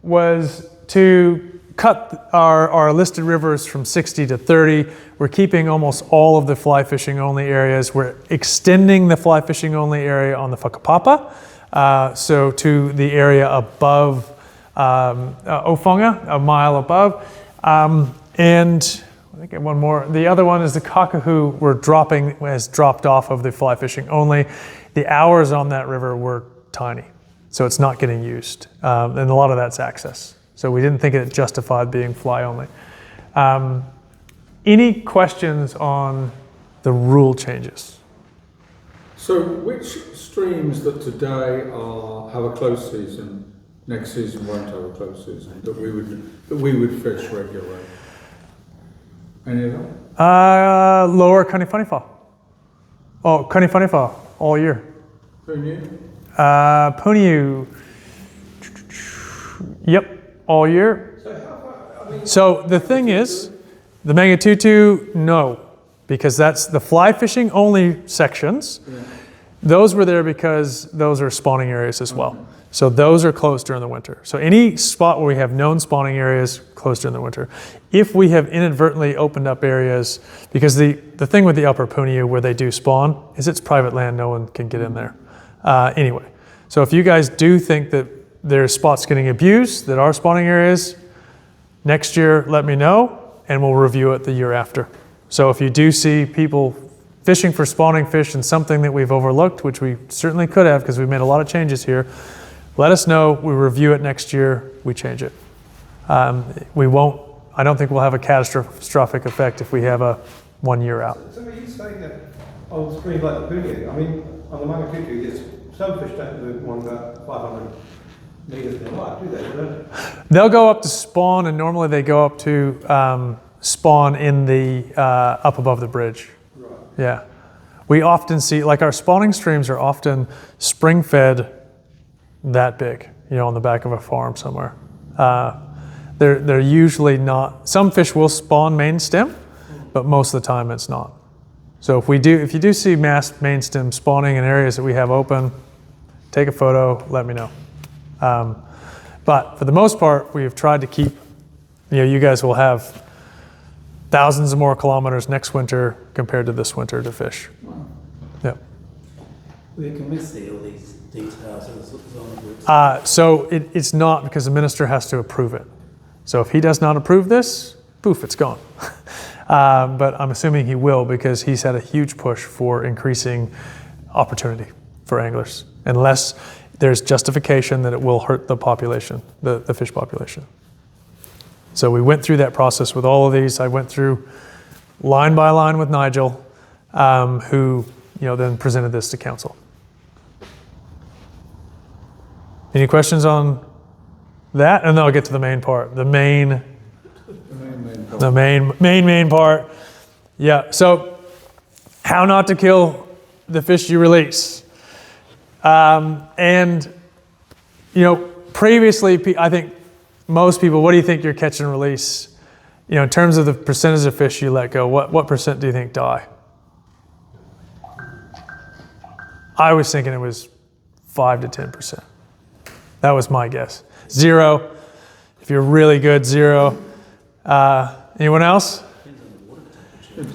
was to cut our listed rivers from 60 to 30. We're keeping almost all of the fly fishing only areas. We're extending the fly fishing only area on the Whakapapa, so to the area above Ofonga, a mile above. And I think one more. The other one is the Kakahu has dropped off of the fly fishing only. The hours on that river were tiny, so it's not getting used. And a lot of that's access. So we didn't think it justified being fly only. Any questions on the rule changes? So which streams that today have a close season, next season won't have a close season, that we would fish regularly? Any of them? Lower Kaniwhaniwha. Oh, Kaniwhaniwha all year. Who knew? Puniu. Yep. All year. So the thing is, the Mangatutu, no, because that's the fly fishing only sections. Yeah. Those were there because those are spawning areas as well. So those are closed during the winter. So any spot where we have known spawning areas, closed during the winter. If we have inadvertently opened up areas, because the thing with the Upper Puniu where they do spawn is it's private land, no one can get in there. Anyway, so if you guys do think that there's spots getting abused that are spawning areas, next year let me know and we'll review it the year after. So if you do see people fishing for spawning fish and something that we've overlooked, which we certainly could have because we've made a lot of changes here, let us know, we review it next year, we change it. I don't think we'll have a catastrophic effect if we have a 1 year out. So are you saying that on streams like the Puniu, I mean, on the Mangatutu, it's some fish don't move more than about 500 metres in their life, do they? They'll go up to spawn, and normally they go up to spawn in the up above the bridge. Right. Yeah. We often see, like our spawning streams are often spring fed that big, on the back of a farm somewhere. They're usually not, some fish will spawn main stem, but most of the time it's not. So if you do see mass main stem spawning in areas that we have open, take a photo, let me know. But for the most part, we've tried to keep, you guys will have thousands of more kilometers next winter compared to this winter to fish. Yep. Where can we see all these details of the zone groups? So it's not, because the minister has to approve it. So if he does not approve this, poof, it's gone. But I'm assuming he will, because he's had a huge push for increasing opportunity for anglers, unless there's justification that it will hurt the population, the fish population. So we went through that process with all of these. I went through line by line with Nigel, who then presented this to council. Any questions on that? And then I'll get to the main part. The main part. Yeah. So, how not to kill the fish you release. Previously, I think most people, what do you think your catch and release? In terms of the percentage of fish you let go, what percent do you think die? I was thinking it was 5 to 10%. That was my guess. 0. If you're really good, 0. Anyone else?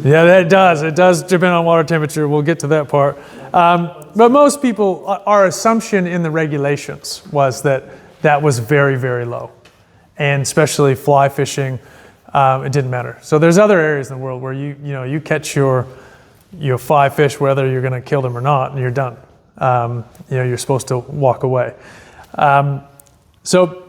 Yeah, that does. It does depend on water temperature. We'll get to that part. But most people, our assumption in the regulations was that was very, very low. And especially fly fishing, it didn't matter. So there's other areas in the world where you catch your 5 fish, whether you're going to kill them or not, and you're done. You're supposed to walk away. So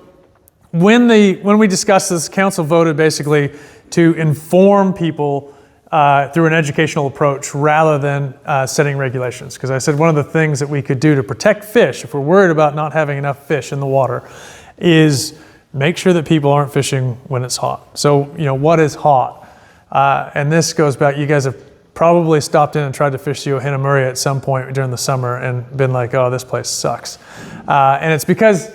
when we discussed this, council voted basically to inform people through an educational approach rather than setting regulations. Because I said one of the things that we could do to protect fish, if we're worried about not having enough fish in the water, is make sure that people aren't fishing when it's hot. So, what is hot? And this goes back, you guys have probably stopped in and tried to fish the Yohanna Murray at some point during the summer and been like, oh, this place sucks. And it's because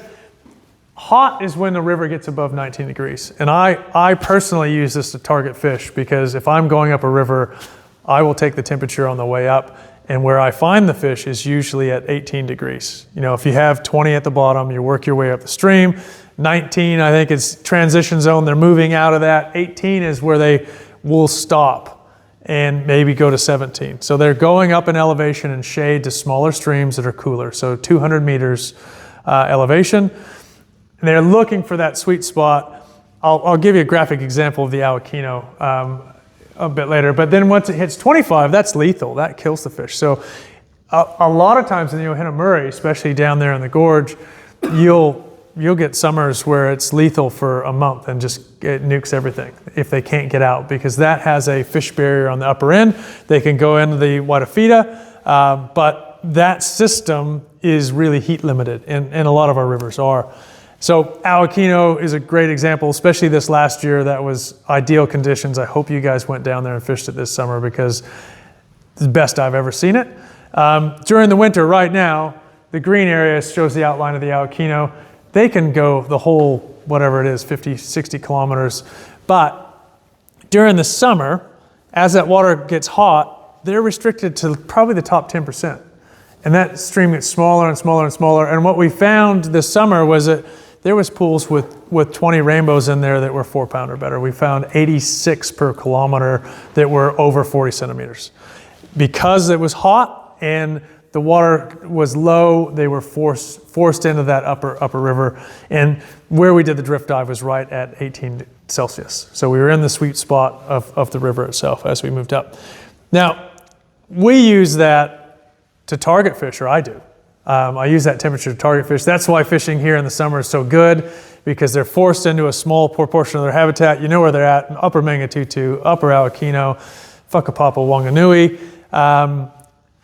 hot is when the river gets above 19 degrees. And I personally use this to target fish, because if I'm going up a river, I will take the temperature on the way up, and where I find the fish is usually at 18 degrees. If you have 20 at the bottom, you work your way up the stream. 19, I think, is transition zone. They're moving out of that. 18 is where they will stop and maybe go to 17. So they're going up in elevation and shade to smaller streams that are cooler. So 200 meters elevation. And they're looking for that sweet spot. I'll give you a graphic example of the Awakino a bit later. But then once it hits 25, that's lethal. That kills the fish. So a lot of times in the Yohanna Murray, especially down there in the gorge, you'll get summers where it's lethal for a month and just it nukes everything if they can't get out, because that has a fish barrier on the upper end. They can go into the Watafita, but that system is really heat limited, and a lot of our rivers are. So Awakino is a great example, especially this last year. That was ideal conditions. I hope you guys went down there and fished it this summer, because it's the best I've ever seen it. During the winter right now, the green area shows the outline of the Awakino. They can go the whole, whatever it is, 50, 60 kilometers. But during the summer, as that water gets hot, they're restricted to probably the top 10%. And that stream gets smaller and smaller and smaller. And what we found this summer was that there was pools with 20 rainbows in there that were 4 pound or better. We found 86 per kilometer that were over 40 centimeters. Because it was hot and the water was low, they were forced into that upper river. And where we did the drift dive was right at 18 Celsius. So we were in the sweet spot of the river itself as we moved up. Now, we use that to target fish, or I do. I use that temperature to target fish. That's why fishing here in the summer is so good, because they're forced into a small proportion of their habitat. You know where they're at: Upper Mangatutu, Upper Awakino, Whakapapa, Wanganui.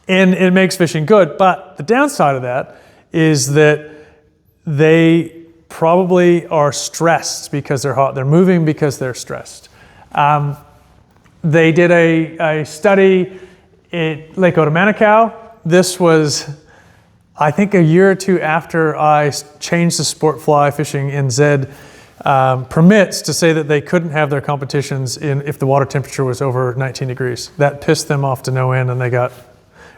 and it makes fishing good. But the downside of that is that they probably are stressed because they're hot. They're moving because they're stressed. They did a study at Lake Otomancao. This was, I think, a year or two after I changed the sport fly fishing NZ permits to say that they couldn't have their competitions if the water temperature was over 19 degrees. That pissed them off to no end, and they got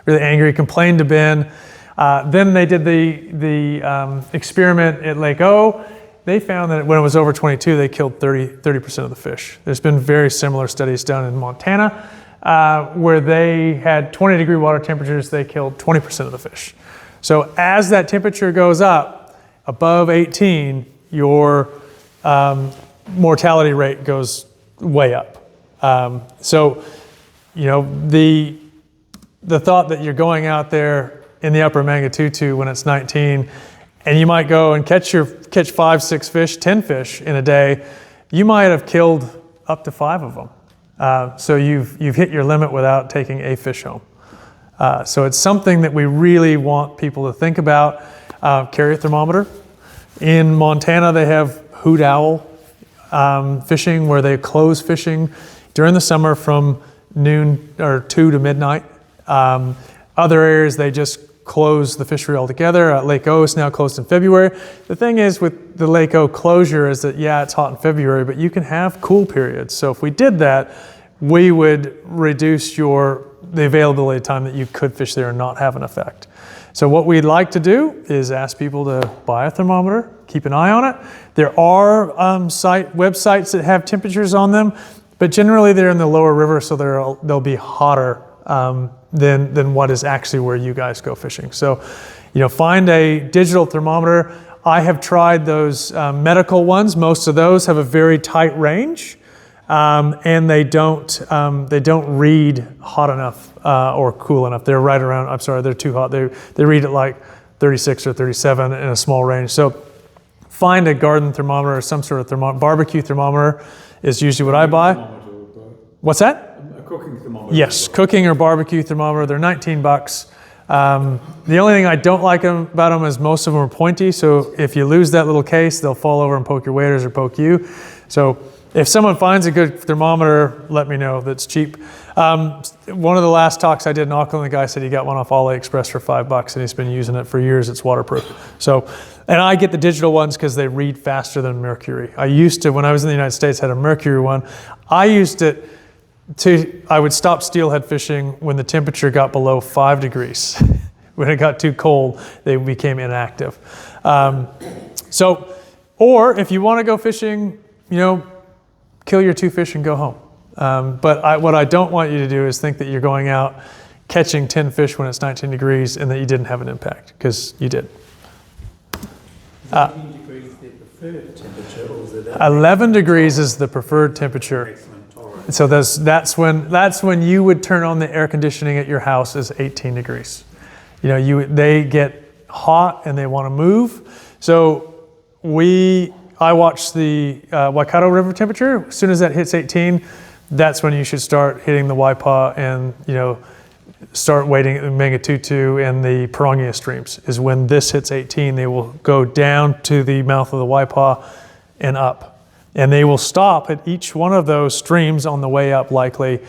really angry, complained to Ben. Then they did the experiment at Lake O. They found that when it was over 22, they killed 30% of the fish. There's been very similar studies done in Montana where they had 20-degree water temperatures, they killed 20% of the fish. So as that temperature goes up above 18, your mortality rate goes way up. So, you know, the thought that you're going out there in the upper Mangatutu when it's 19, and you might go and catch 5, 6 fish, 10 fish in a day, you might have killed up to 5 of them. So you've hit your limit without taking a fish home. So it's something that we really want people to think about. Carry a thermometer. In Montana, they have hoot owl fishing, where they close fishing during the summer from noon or 2 to midnight. Other areas, they just close the fishery altogether. Lake O is now closed in February. The thing is with the Lake O closure is that, yeah, it's hot in February, but you can have cool periods. So if we did that, we would reduce the availability time that you could fish there and not have an effect. So what we'd like to do is ask people to buy a thermometer, keep an eye on it. There are websites that have temperatures on them, but generally they're in the lower river, so they'll be hotter than what is actually where you guys go fishing. So, you know, find a digital thermometer. I have tried those medical ones. Most of those have a very tight range, and they don't read hot enough or cool enough. They're right around. I'm sorry, they're too hot. They read it like 36 or 37 in a small range. So, find a garden thermometer or some sort of thermometer. Barbecue thermometer is usually what I buy. What's that? A cooking thermometer. Yes, cooking or barbecue thermometer. They're $19. The only thing I don't like about them is most of them are pointy. So if you lose that little case, they'll fall over and poke your waders or poke you. So if someone finds a good thermometer, let me know. That's cheap. One of the last talks I did in Auckland, the guy said he got one off AliExpress for $5 and he's been using it for years. It's waterproof. So, and I get the digital ones because they read faster than mercury. I used to, when I was in the United States, had a mercury one. I used it I would stop steelhead fishing when the temperature got below 5 degrees. When it got too cold, they became inactive. Or if you want to go fishing, you know, kill your 2 fish and go home. But what I don't want you to do is think that you're going out catching 10 fish when it's 19 degrees and that you didn't have an impact, because you did. 18 degrees the preferred temperature, or is it 11 degrees is the preferred temperature. excellent tolerance? So that's when you would turn on the air conditioning at your house is 18 degrees. You know, they get hot and they want to move. So I watch the Waikato River temperature. As soon as that hits 18, that's when you should start hitting the Waipa and, you know, start waiting at the Mangatutu and the Pirangia streams. Is when this hits 18, they will go down to the mouth of the Waipa and up. And they will stop at each one of those streams on the way up likely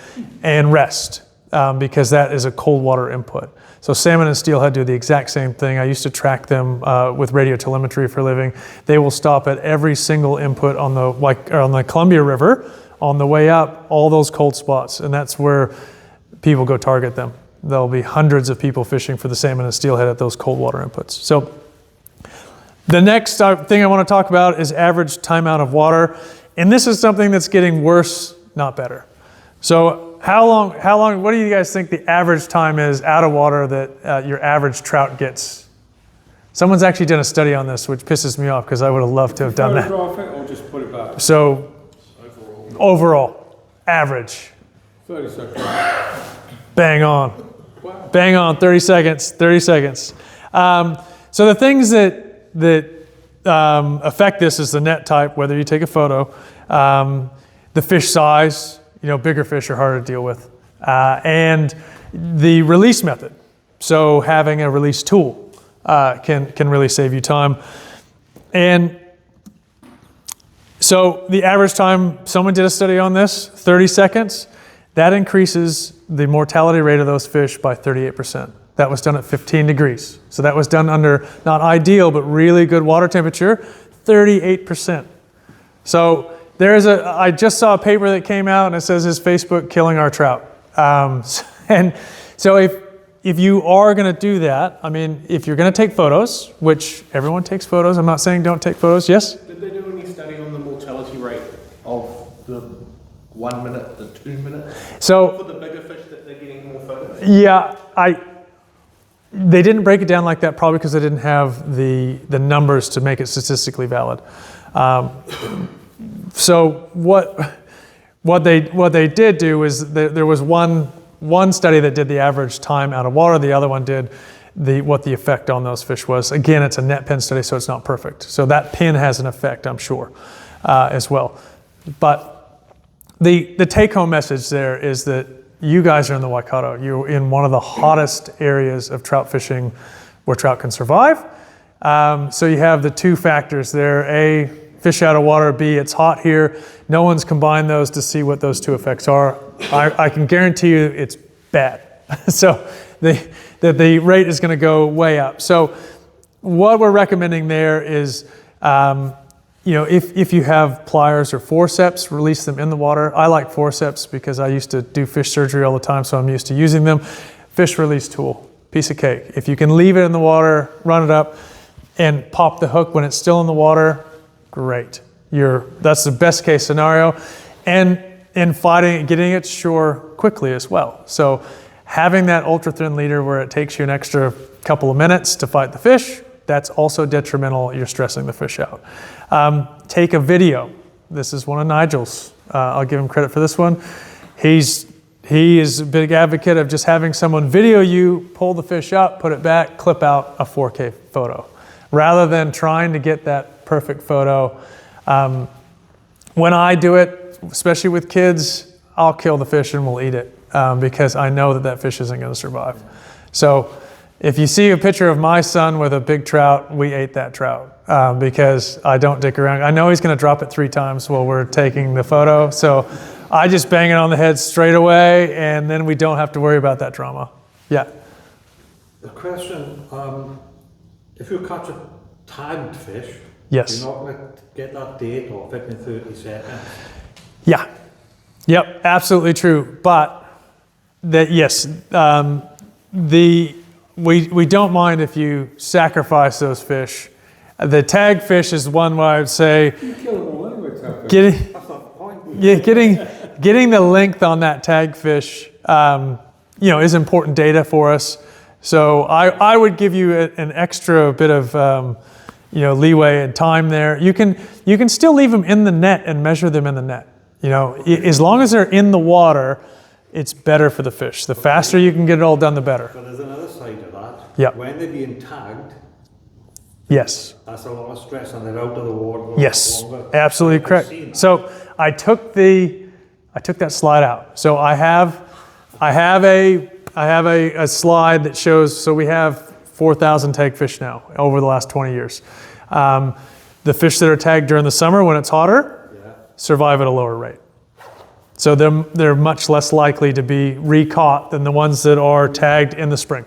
and rest because that is a cold water input. So salmon and steelhead do the exact same thing. I used to track them with radio telemetry for a living. They will stop at every single input on the Columbia River on the way up, all those cold spots, and that's where people go target them. There'll be hundreds of people fishing for the salmon and steelhead at those cold water inputs. So the next thing I want to talk about is average time out of water, and this is something that's getting worse, not better. So how long, what do you guys think the average time is out of water that your average trout gets? Someone's actually done a study on this, which pisses me off because I would have loved to have done that. Photograph it or just put it back? So overall, average. 30 seconds. Bang on. Wow. Bang on, 30 seconds. So the things that affect this is the net type, whether you take a photo, the fish size, you know, bigger fish are harder to deal with, and the release method. So having a release tool can really save you time. And so the average time, someone did a study on this, 30 seconds. That increases the mortality rate of those fish by 38%. That was done at 15 degrees. So that was done under not ideal, but really good water temperature, 38%. So I just saw a paper that came out and it says, is Facebook killing our trout? And so if you are gonna do that, I mean, if you're gonna take photos, which everyone takes photos, I'm not saying don't take photos, yes? Did they do any study on the mortality rate of the 1 minute, the 2 minute? So For the bigger fish that they're getting more photos? yeah, they didn't break it down like that probably because they didn't have the numbers to make it statistically valid. So what they did do is there was one study that did the average time out of water. The other one did what the effect on those fish was. Again, it's a net pen study, so it's not perfect. So that pen has an effect, I'm sure, as well. But the take-home message there is that you guys are in the Waikato. You're in one of the hottest areas of trout fishing where trout can survive. So you have the two factors there. A, fish out of water. B, it's hot here. No one's combined those to see what those two effects are. I can guarantee you it's bad. So the rate is going to go way up. So what we're recommending there is, if you have pliers or forceps, release them in the water. I like forceps because I used to do fish surgery all the time, so I'm used to using them. Fish release tool, piece of cake. If you can leave it in the water, run it up, and pop the hook when it's still in the water, great. That's the best case scenario. And in getting it to shore quickly as well. So having that ultra thin leader where it takes you an extra couple of minutes to fight the fish, that's also detrimental. You're stressing the fish out. Take a video. This is one of Nigel's. I'll give him credit for this one. He is a big advocate of just having someone video you, pull the fish up, put it back, clip out a 4K photo, rather than trying to get that perfect photo. When I do it, especially with kids, I'll kill the fish and we'll eat it because I know that fish isn't going to survive. So if you see a picture of my son with a big trout, we ate that trout because I don't dick around. I know he's going to drop it 3 times while we're taking the photo. So I just bang it on the head straight away and then we don't have to worry about that drama. Yeah. The question, if you catch a tagged fish, Yes. you're not going to get that date off it in 30 seconds. Yeah. Yep. Absolutely true. But yes, we don't mind if you sacrifice those fish. The tag fish is one where I would say You kill them all anyway, tag fish. That's not the point. getting the length on that tag fish, is important data for us. So I would give you an extra bit of leeway and time there. You can still leave them in the net and measure them in the net. As long as they're in the water, it's better for the fish. The faster you can get it all done, the better. But there's another side of that. Yep. When they're being tagged, Yes. that's a lot of stress and they're out of the water. a lot Yes. longer. Absolutely I've correct. seen that. So I took that slide out. So I have a slide that shows. So we have 4,000 tag fish now over the last 20 years. The fish that are tagged during the summer when it's hotter survive at a lower rate. So they're much less likely to be recaught than the ones that are tagged in the spring.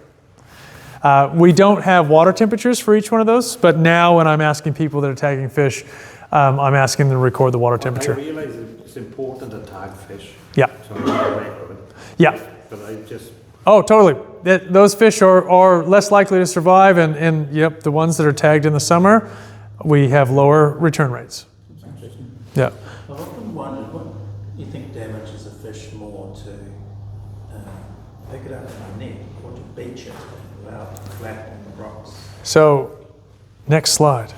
We don't have water temperatures for each one of those, but now when I'm asking people that are tagging fish, I'm asking them to record the water I temperature. realise it's important to tag fish. Yeah, So I'm not aware of it. yeah. But I just, Oh, totally. Those fish are less likely to survive, and the ones that are tagged in the summer, we have lower return rates. Yeah. I've often wondered what you think damages a fish more to pick it up in a net or to beach it without flat on the rocks. So, next slide.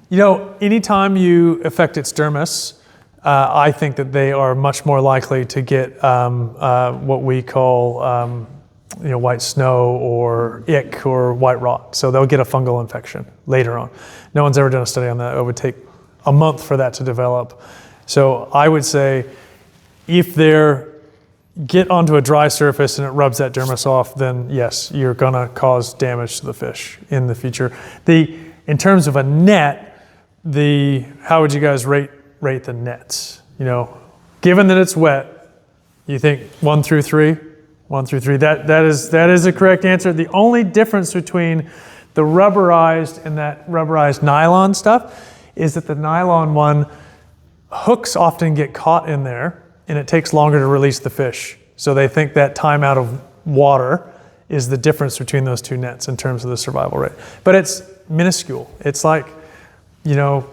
No. Anytime you affect its dermis, I think that they are much more likely to get what we call white snow or ick or white rot. So they'll get a fungal infection later on. No one's ever done a study on that. It would take a month for that to develop. So I would say if they're get onto a dry surface and it rubs that dermis off, then yes, you're gonna cause damage to the fish in the future. In terms of a net, how would you guys rate the nets? You know, given that it's wet, you think 1 through 3? 1 through 3. That is the correct answer. The only difference between the rubberized and that rubberized nylon stuff is that the nylon one, hooks often get caught in there and it takes longer to release the fish. So they think that time out of water is the difference between those two nets in terms of the survival rate. But it's minuscule. It's like, 5%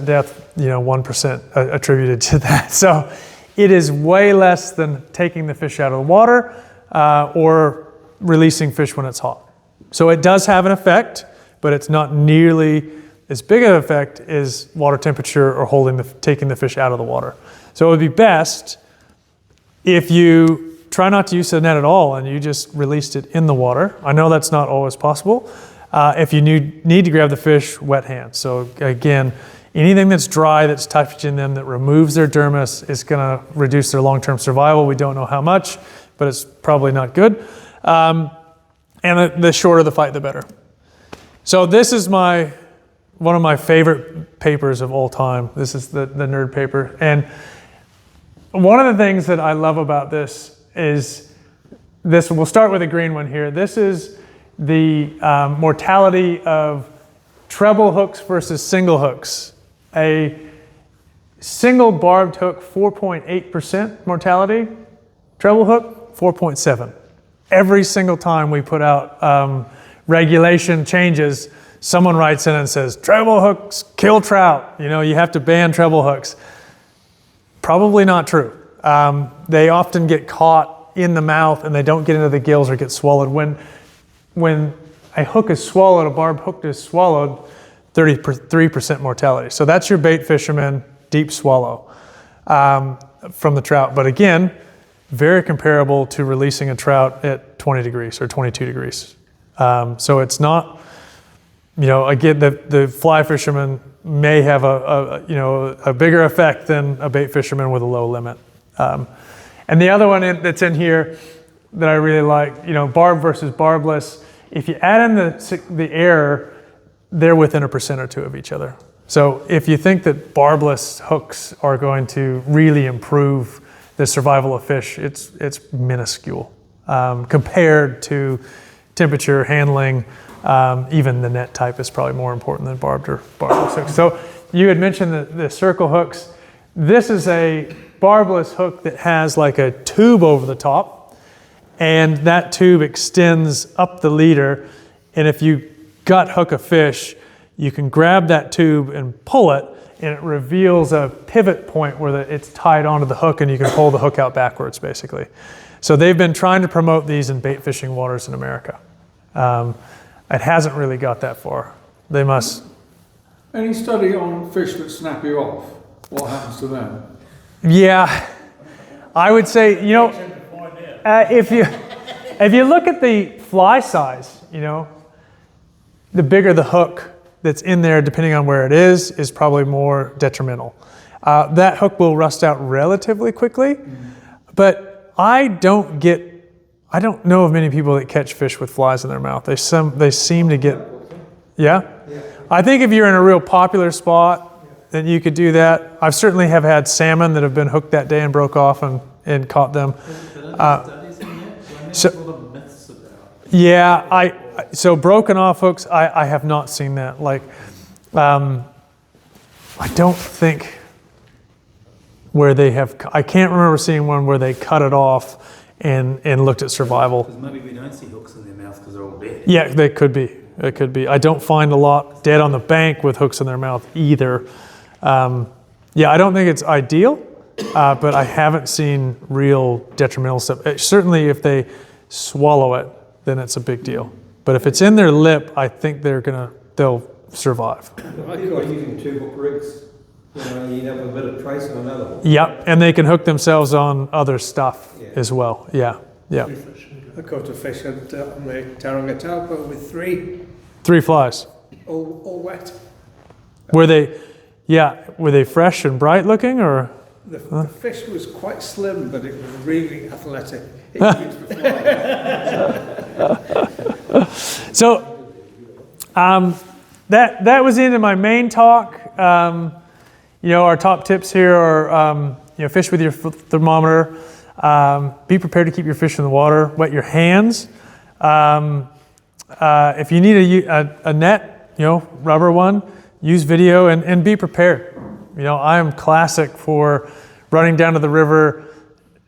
death, 1% attributed to that. So it is way less than taking the fish out of the water or releasing fish when it's hot. So it does have an effect, but it's not nearly as big of an effect as water temperature or taking the fish out of the water. So it would be best if you try not to use the net at all and you just released it in the water. I know that's not always possible. If you need to grab the fish, wet hands. So again, anything that's dry, that's touching them, that removes their dermis is gonna reduce their long-term survival. We don't know how much, but it's probably not good. And the shorter the fight, the better. So this is one of my favorite papers of all time. This is the nerd paper. And one of the things that I love about this is this. We'll start with the green one here. This is the mortality of treble hooks versus single hooks. A single barbed hook, 4.8% mortality. Treble hook, 4.7. Every single time we put out regulation changes, someone writes in and says, treble hooks kill trout. You have to ban treble hooks. Probably not true. They often get caught in the mouth and they don't get into the gills or get swallowed. When a hook is swallowed, a barbed hook is swallowed, 33% mortality. So that's your bait fisherman, deep swallow from the trout. But again, very comparable to releasing a trout at 20 degrees or 22 degrees. So it's not, again, the fly fisherman may have a bigger effect than a bait fisherman with a low limit. And the other one that's in here that I really like, barb versus barbless. If you add in the error, they're within 1% or 2% of each other. So if you think that barbless hooks are going to really improve the survival of fish, it's minuscule compared to temperature, handling. Even the net type is probably more important than barbed or barbless hooks. So you had mentioned the circle hooks. This is a barbless hook that has like a tube over the top, and that tube extends up the leader. And if you gut hook a fish, you can grab that tube and pull it, and it reveals a pivot point where it's tied onto the hook, and you can pull the hook out backwards, basically. So they've been trying to promote these in bait fishing waters in America. It hasn't really got that far. They must. Any study on fish that snap you off? What happens to them? Yeah, I would say, if you look at the fly size, the bigger the hook that's in there, depending on where it is probably more detrimental. That hook will rust out relatively quickly, but I don't know of many people that catch fish with flies in their mouth. They seem to get, yeah? I think if you're in a real popular spot, then you could do that. I certainly have had salmon that have been hooked that day and broke off and caught them. So broken off hooks, I have not seen that. I don't think where they have, I can't remember seeing one where they cut it off and looked at survival. Because maybe we don't see hooks in their mouth because they're all dead. Yeah, they could be. It could be. I don't find a lot dead on the bank with hooks in their mouth either. I don't think it's ideal, but I haven't seen real detrimental stuff. Certainly if they swallow it, then it's a big deal. But if it's in their lip, I think they'll survive. I feel like using 2-hook rigs. You have a bit of trace on another one. Yep, and they can hook themselves on other stuff as well. Yeah. I caught a fish on the Taronga Taupo with 3 flies. all wet. Were they fresh and bright looking, or? The fish was quite slim, but it was really athletic. It used to fly. So that was into my main talk. Our top tips here are fish with your thermometer. Be prepared to keep your fish in the water. Wet your hands. If you need a net, rubber one, use video and be prepared. I am classic for running down to the river,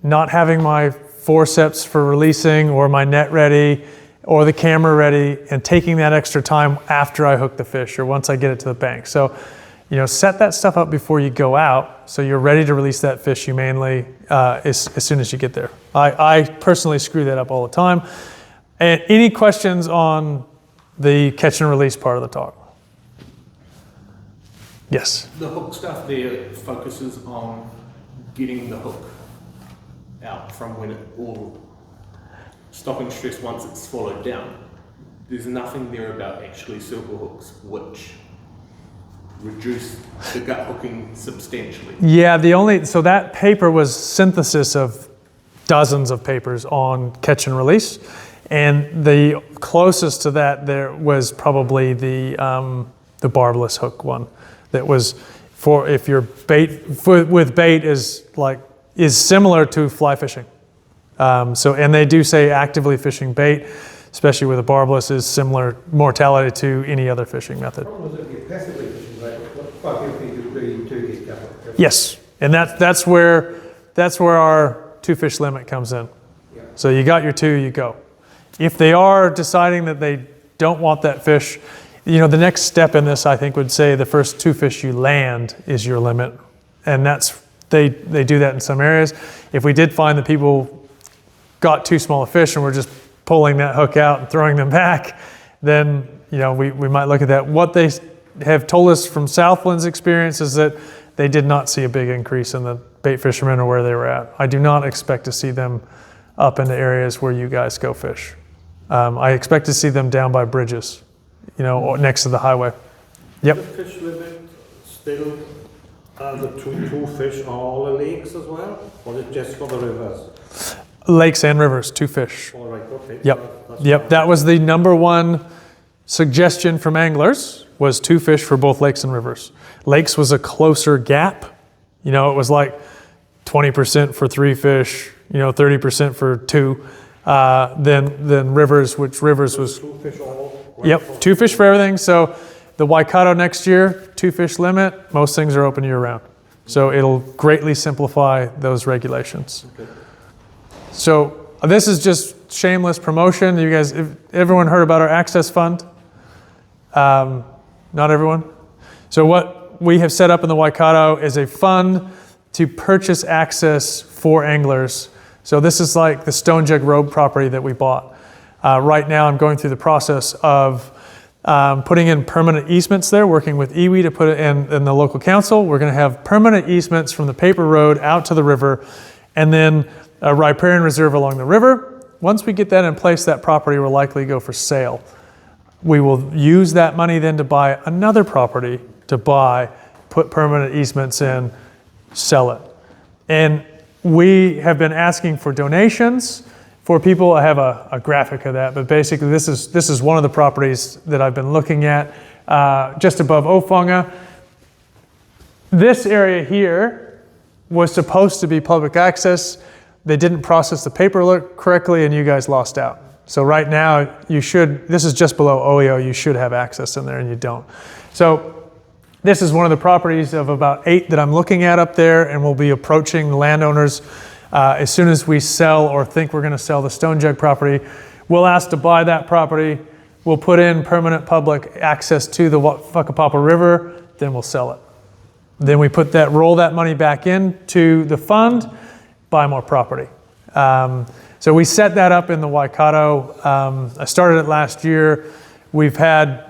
not having my forceps for releasing or my net ready or the camera ready, and taking that extra time after I hook the fish or once I get it to the bank. So, set that stuff up before you go out so you're ready to release that fish humanely as soon as you get there. I personally screw that up all the time. And any questions on the catch and release part of the talk? Yes. The hook stuff there focuses on getting the hook out from when it, or stopping stress once it's swallowed down. There's nothing there about actually circle hooks, which reduce the gut hooking substantially. Yeah, so that paper was synthesis of dozens of papers on catch and release. And the closest to that there was probably the barbless hook one. That was for if your bait with bait is similar to fly fishing. And they do say actively fishing bait, especially with a barbless, is similar mortality to any other fishing method. The problem is if you're passively fishing, right, quite a few people do get covered. Yes, and that's where our 2 fish limit comes in. Yeah. So you got your 2, you go. If they are deciding that they don't want that fish, the next step in this, I think, would say the first 2 fish you land is your limit. And they do that in some areas. If we did find that people got too small a fish and we're just pulling that hook out and throwing them back, then, we might look at that. What they have told us from Southland's experience is that they did not see a big increase in the bait fishermen or where they were at. I do not expect to see them up into areas where you guys go fish. I expect to see them down by bridges, next to the highway. Yep. The fish limit still, the two fish on all the lakes as well? Or is it just for the rivers? Lakes and rivers, 2 fish. All right, okay. Yep. That's Yep. fine. That was the number one suggestion from anglers, was 2 fish for both lakes and rivers. Lakes was a closer gap. It was like 20% for 3 fish, 30% for 2. Than rivers, which rivers was, 2 fish all? yep, 2 fish for everything. So the Waikato next year, 2 fish limit, most things are open year round. So it'll greatly simplify those regulations. Okay. So this is just shameless promotion. You guys, everyone heard about our Access Fund? Not everyone. So what we have set up in the Waikato is a fund to purchase access for anglers. So this is like the Stone Jug Road property that we bought. Right now I'm going through the process of putting in permanent easements there, working with iwi to put it in the local council. We're going to have permanent easements from the paper road out to the river, and then a riparian reserve along the river. Once we get that in place, that property will likely go for sale. We will use that money then to buy another property put permanent easements in, sell it. And we have been asking for donations for people. I have a graphic of that, but basically this is one of the properties that I've been looking at just above Ofonga. This area here was supposed to be public access. They didn't process the paperwork correctly and you guys lost out. So right now this is just below OEO, you should have access in there and you don't. So this is one of the properties of about 8 that I'm looking at up there, and we'll be approaching the landowners as soon as we sell or think we're going to sell the Stone Jug property. We'll ask to buy that property. We'll put in permanent public access to the Whakapapa River, then we'll sell it. Then we roll that money back into the fund, buy more property. So we set that up in the Waikato. I started it last year. We've had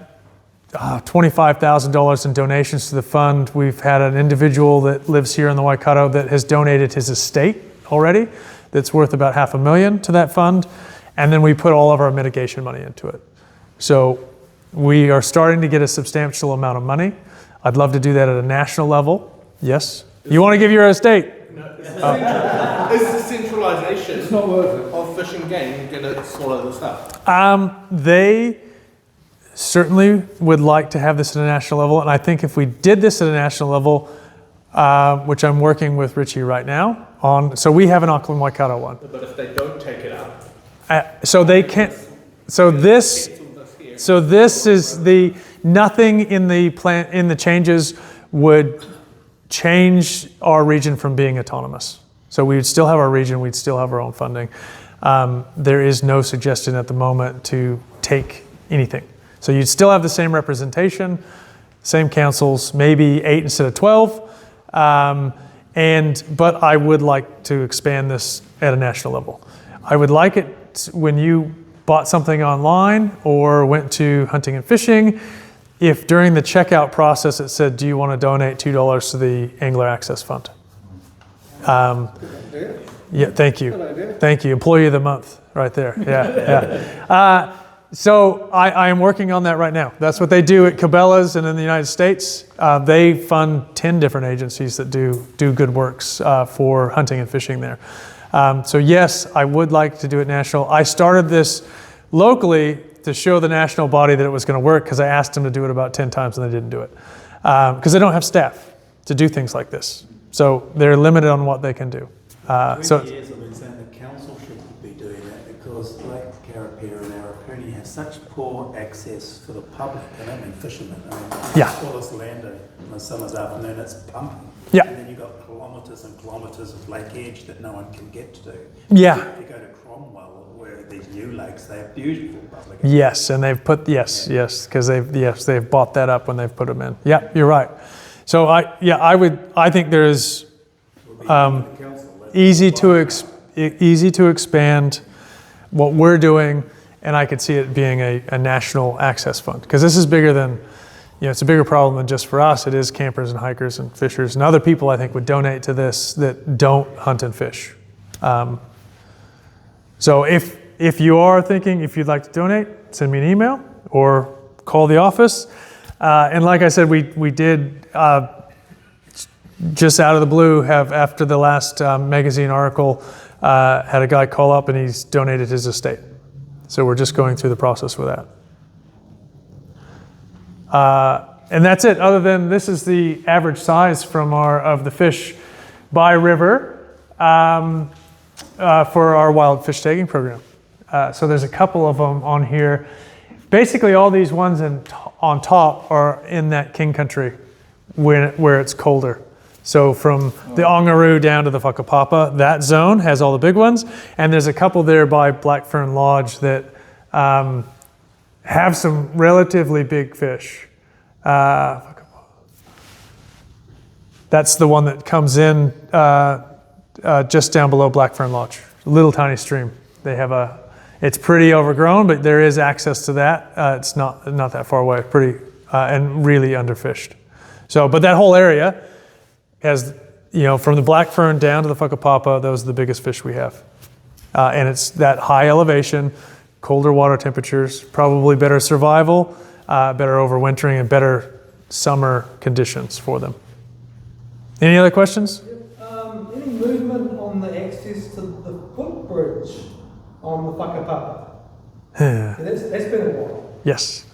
$25,000 in donations to the fund. We've had an individual that lives here in the Waikato that has donated his estate already that's worth about $500,000 to that fund. And then we put all of our mitigation money into it. So we are starting to get a substantial amount of money. I'd love to do that at a national level. Yes? You want to give your estate? No, is the centralisation It's not worth it. of fish and game going to swallow this up? They certainly would like to have this at a national level, and I think if we did this at a national level, which I'm working with Richie right now on, so we have an Auckland Waikato one. But if they don't take it up, So they can't. So this is the nothing in the plan in the changes would change our region from being autonomous. So we would still have our region. We'd still have our own funding. There is no suggestion at the moment to take anything. So you'd still have the same representation, same councils, maybe 8 instead of 12. But I would like to expand this at a national level. I would like it when you bought something online or went to hunting and fishing, if during the checkout process it said, do you want to donate $2 to the Angler Access Fund? Yeah, thank you. Thank you. Employee of the month right there. Yeah. So I am working on that right now. That's what they do at Cabela's and in the United States. They fund 10 different agencies that do good works for hunting and fishing there. So yes, I would like to do it national. I started this locally to show the national body that it was going to work because I asked them to do it about 10 times and they didn't do it. Because they don't have staff to do things like this. So they're limited on what they can do. 20 years I've been saying the council should be doing that because Lake Karapira and Arapuni have such poor access for the public. I don't mean fishermen. I mean, Yeah. all this land on a summer's afternoon, it's pumping. Yeah. And then you've got kilometres and kilometres of lake edge that no one can get to. Yeah. If you go to Cromwell, where these new lakes, they have beautiful public. Yes, and they've put because they've bought that up when they've put them in. Yeah, you're right. So I think there is easy to expand what we're doing, and I could see it being a national access fund because this is bigger than, it's a bigger problem than just for us. It is campers and hikers and fishers and other people I think would donate to this that don't hunt and fish. So if you are thinking, if you'd like to donate, send me an email or call the office. And like I said, we did just out of the blue have, after the last magazine article, had a guy call up and he's donated his estate. So we're just going through the process with that. And that's it. Other than this is the average size of the fish by river for our wild fish tagging program. So there's a couple of them on here. Basically, all these ones on top are in that king country where it's colder. So from the Ongaroo down to the Whakapapa, that zone has all the big ones. And there's a couple there by Blackfern Lodge that have some relatively big fish. That's the one that comes in just down below Blackfern Lodge, little tiny stream. They have it's pretty overgrown, but there is access to that. It's not that far away, pretty and really underfished. So, but that whole area has, from the Blackfern down to the Whakapapa, those are the biggest fish we have. And it's that high elevation, colder water temperatures, probably better survival, better overwintering, and better summer conditions for them. Any other questions? Any movement on the access to the footbridge on the Whakapapa? That's been a while. Yes.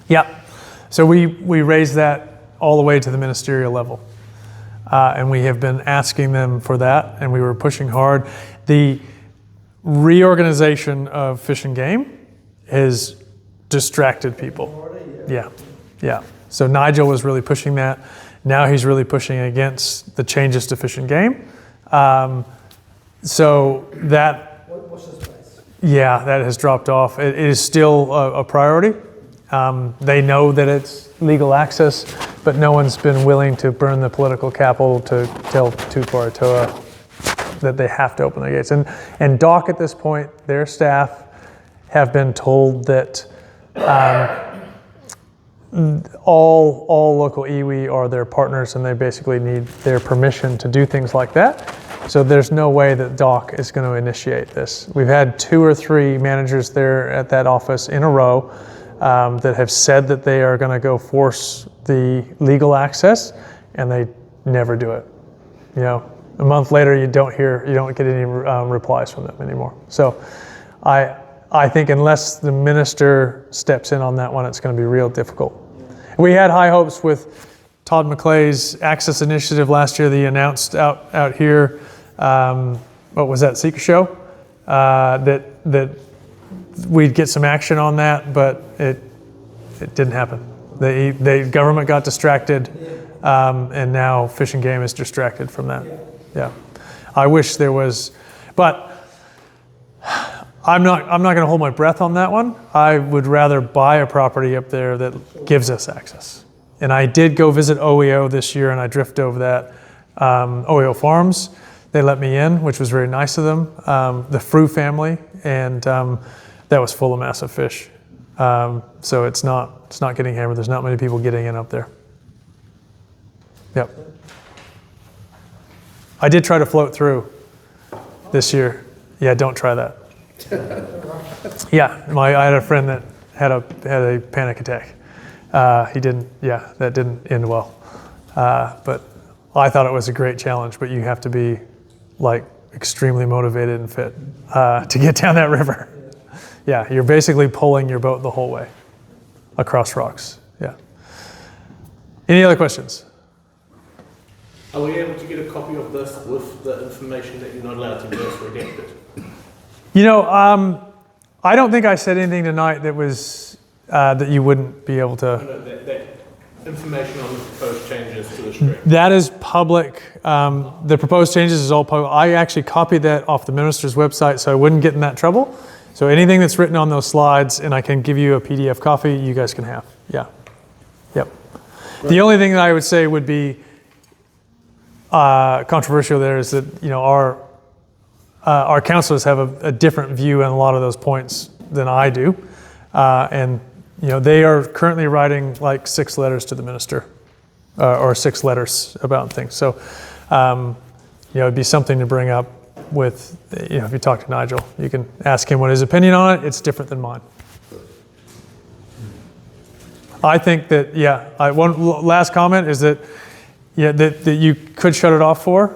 Yeah. So we raised that all the way to the ministerial level. And we have been asking them for that, and we were pushing hard. The reorganization of Fish and Game has distracted people. Yeah. So Nigel was really pushing that. Now he's really pushing against the changes to Fish and Game. So that, What's this place? yeah, that has dropped off. It is still a priority. They know that it's legal access, but no one's been willing to burn the political capital to tell Tupuatoa that they have to open their gates. And DOC at this point, their staff have been told that all local iwi are their partners and they basically need their permission to do things like that. So there's no way that DOC is going to initiate this. We've had 2 or 3 managers there at that office in a row that have said that they are going to go force the legal access, and they never do it. you know, a month later you don't get any replies from them anymore. So I think unless the minister steps in on that one, it's going to be real difficult. We had high hopes with Todd McClay's Access Initiative last year that he announced out here. What was that, Seeker Show? That we'd get some action on that, but it didn't happen. The government got distracted, and now Fish and Game is distracted from that. Yeah, I wish there was, but I'm not going to hold my breath on that one. I would rather buy a property up there that gives us access. And I did go visit OEO this year, and I drifted over that OEO Farms. They let me in, which was very nice of them. The Frew family, and that was full of massive fish. So it's not getting hammered. There's not many people getting in up there. Yep. I did try to float through this year. Yeah, don't try that. Yeah, I had a friend that had a panic attack. He didn't. Yeah, that didn't end well. But I thought it was a great challenge. But you have to be like extremely motivated and fit to get down that river. Yeah, you're basically pulling your boat the whole way across rocks. Yeah. Any other questions? Are we able to get a copy of this with the information that you're not allowed to verse redacted? You know, I don't think I said anything tonight that was that you wouldn't be able to. No, that information on the proposed changes to the stream. That is public. The proposed changes is all public. I actually copied that off the minister's website, so I wouldn't get in that trouble. So anything that's written on those slides, and I can give you a PDF copy, you guys can have. Yeah. Yep. The only thing that I would say would be controversial there is that, you know, our councilors have a different view on a lot of those points than I do. And, you know, they are currently writing like 6 letters to the minister or 6 letters about things. So, you know, it'd be something to bring up with, you know, if you talk to Nigel, you can ask him what his opinion on it. It's different than mine. I think that, one last comment is that, yeah, that you could shut it off for.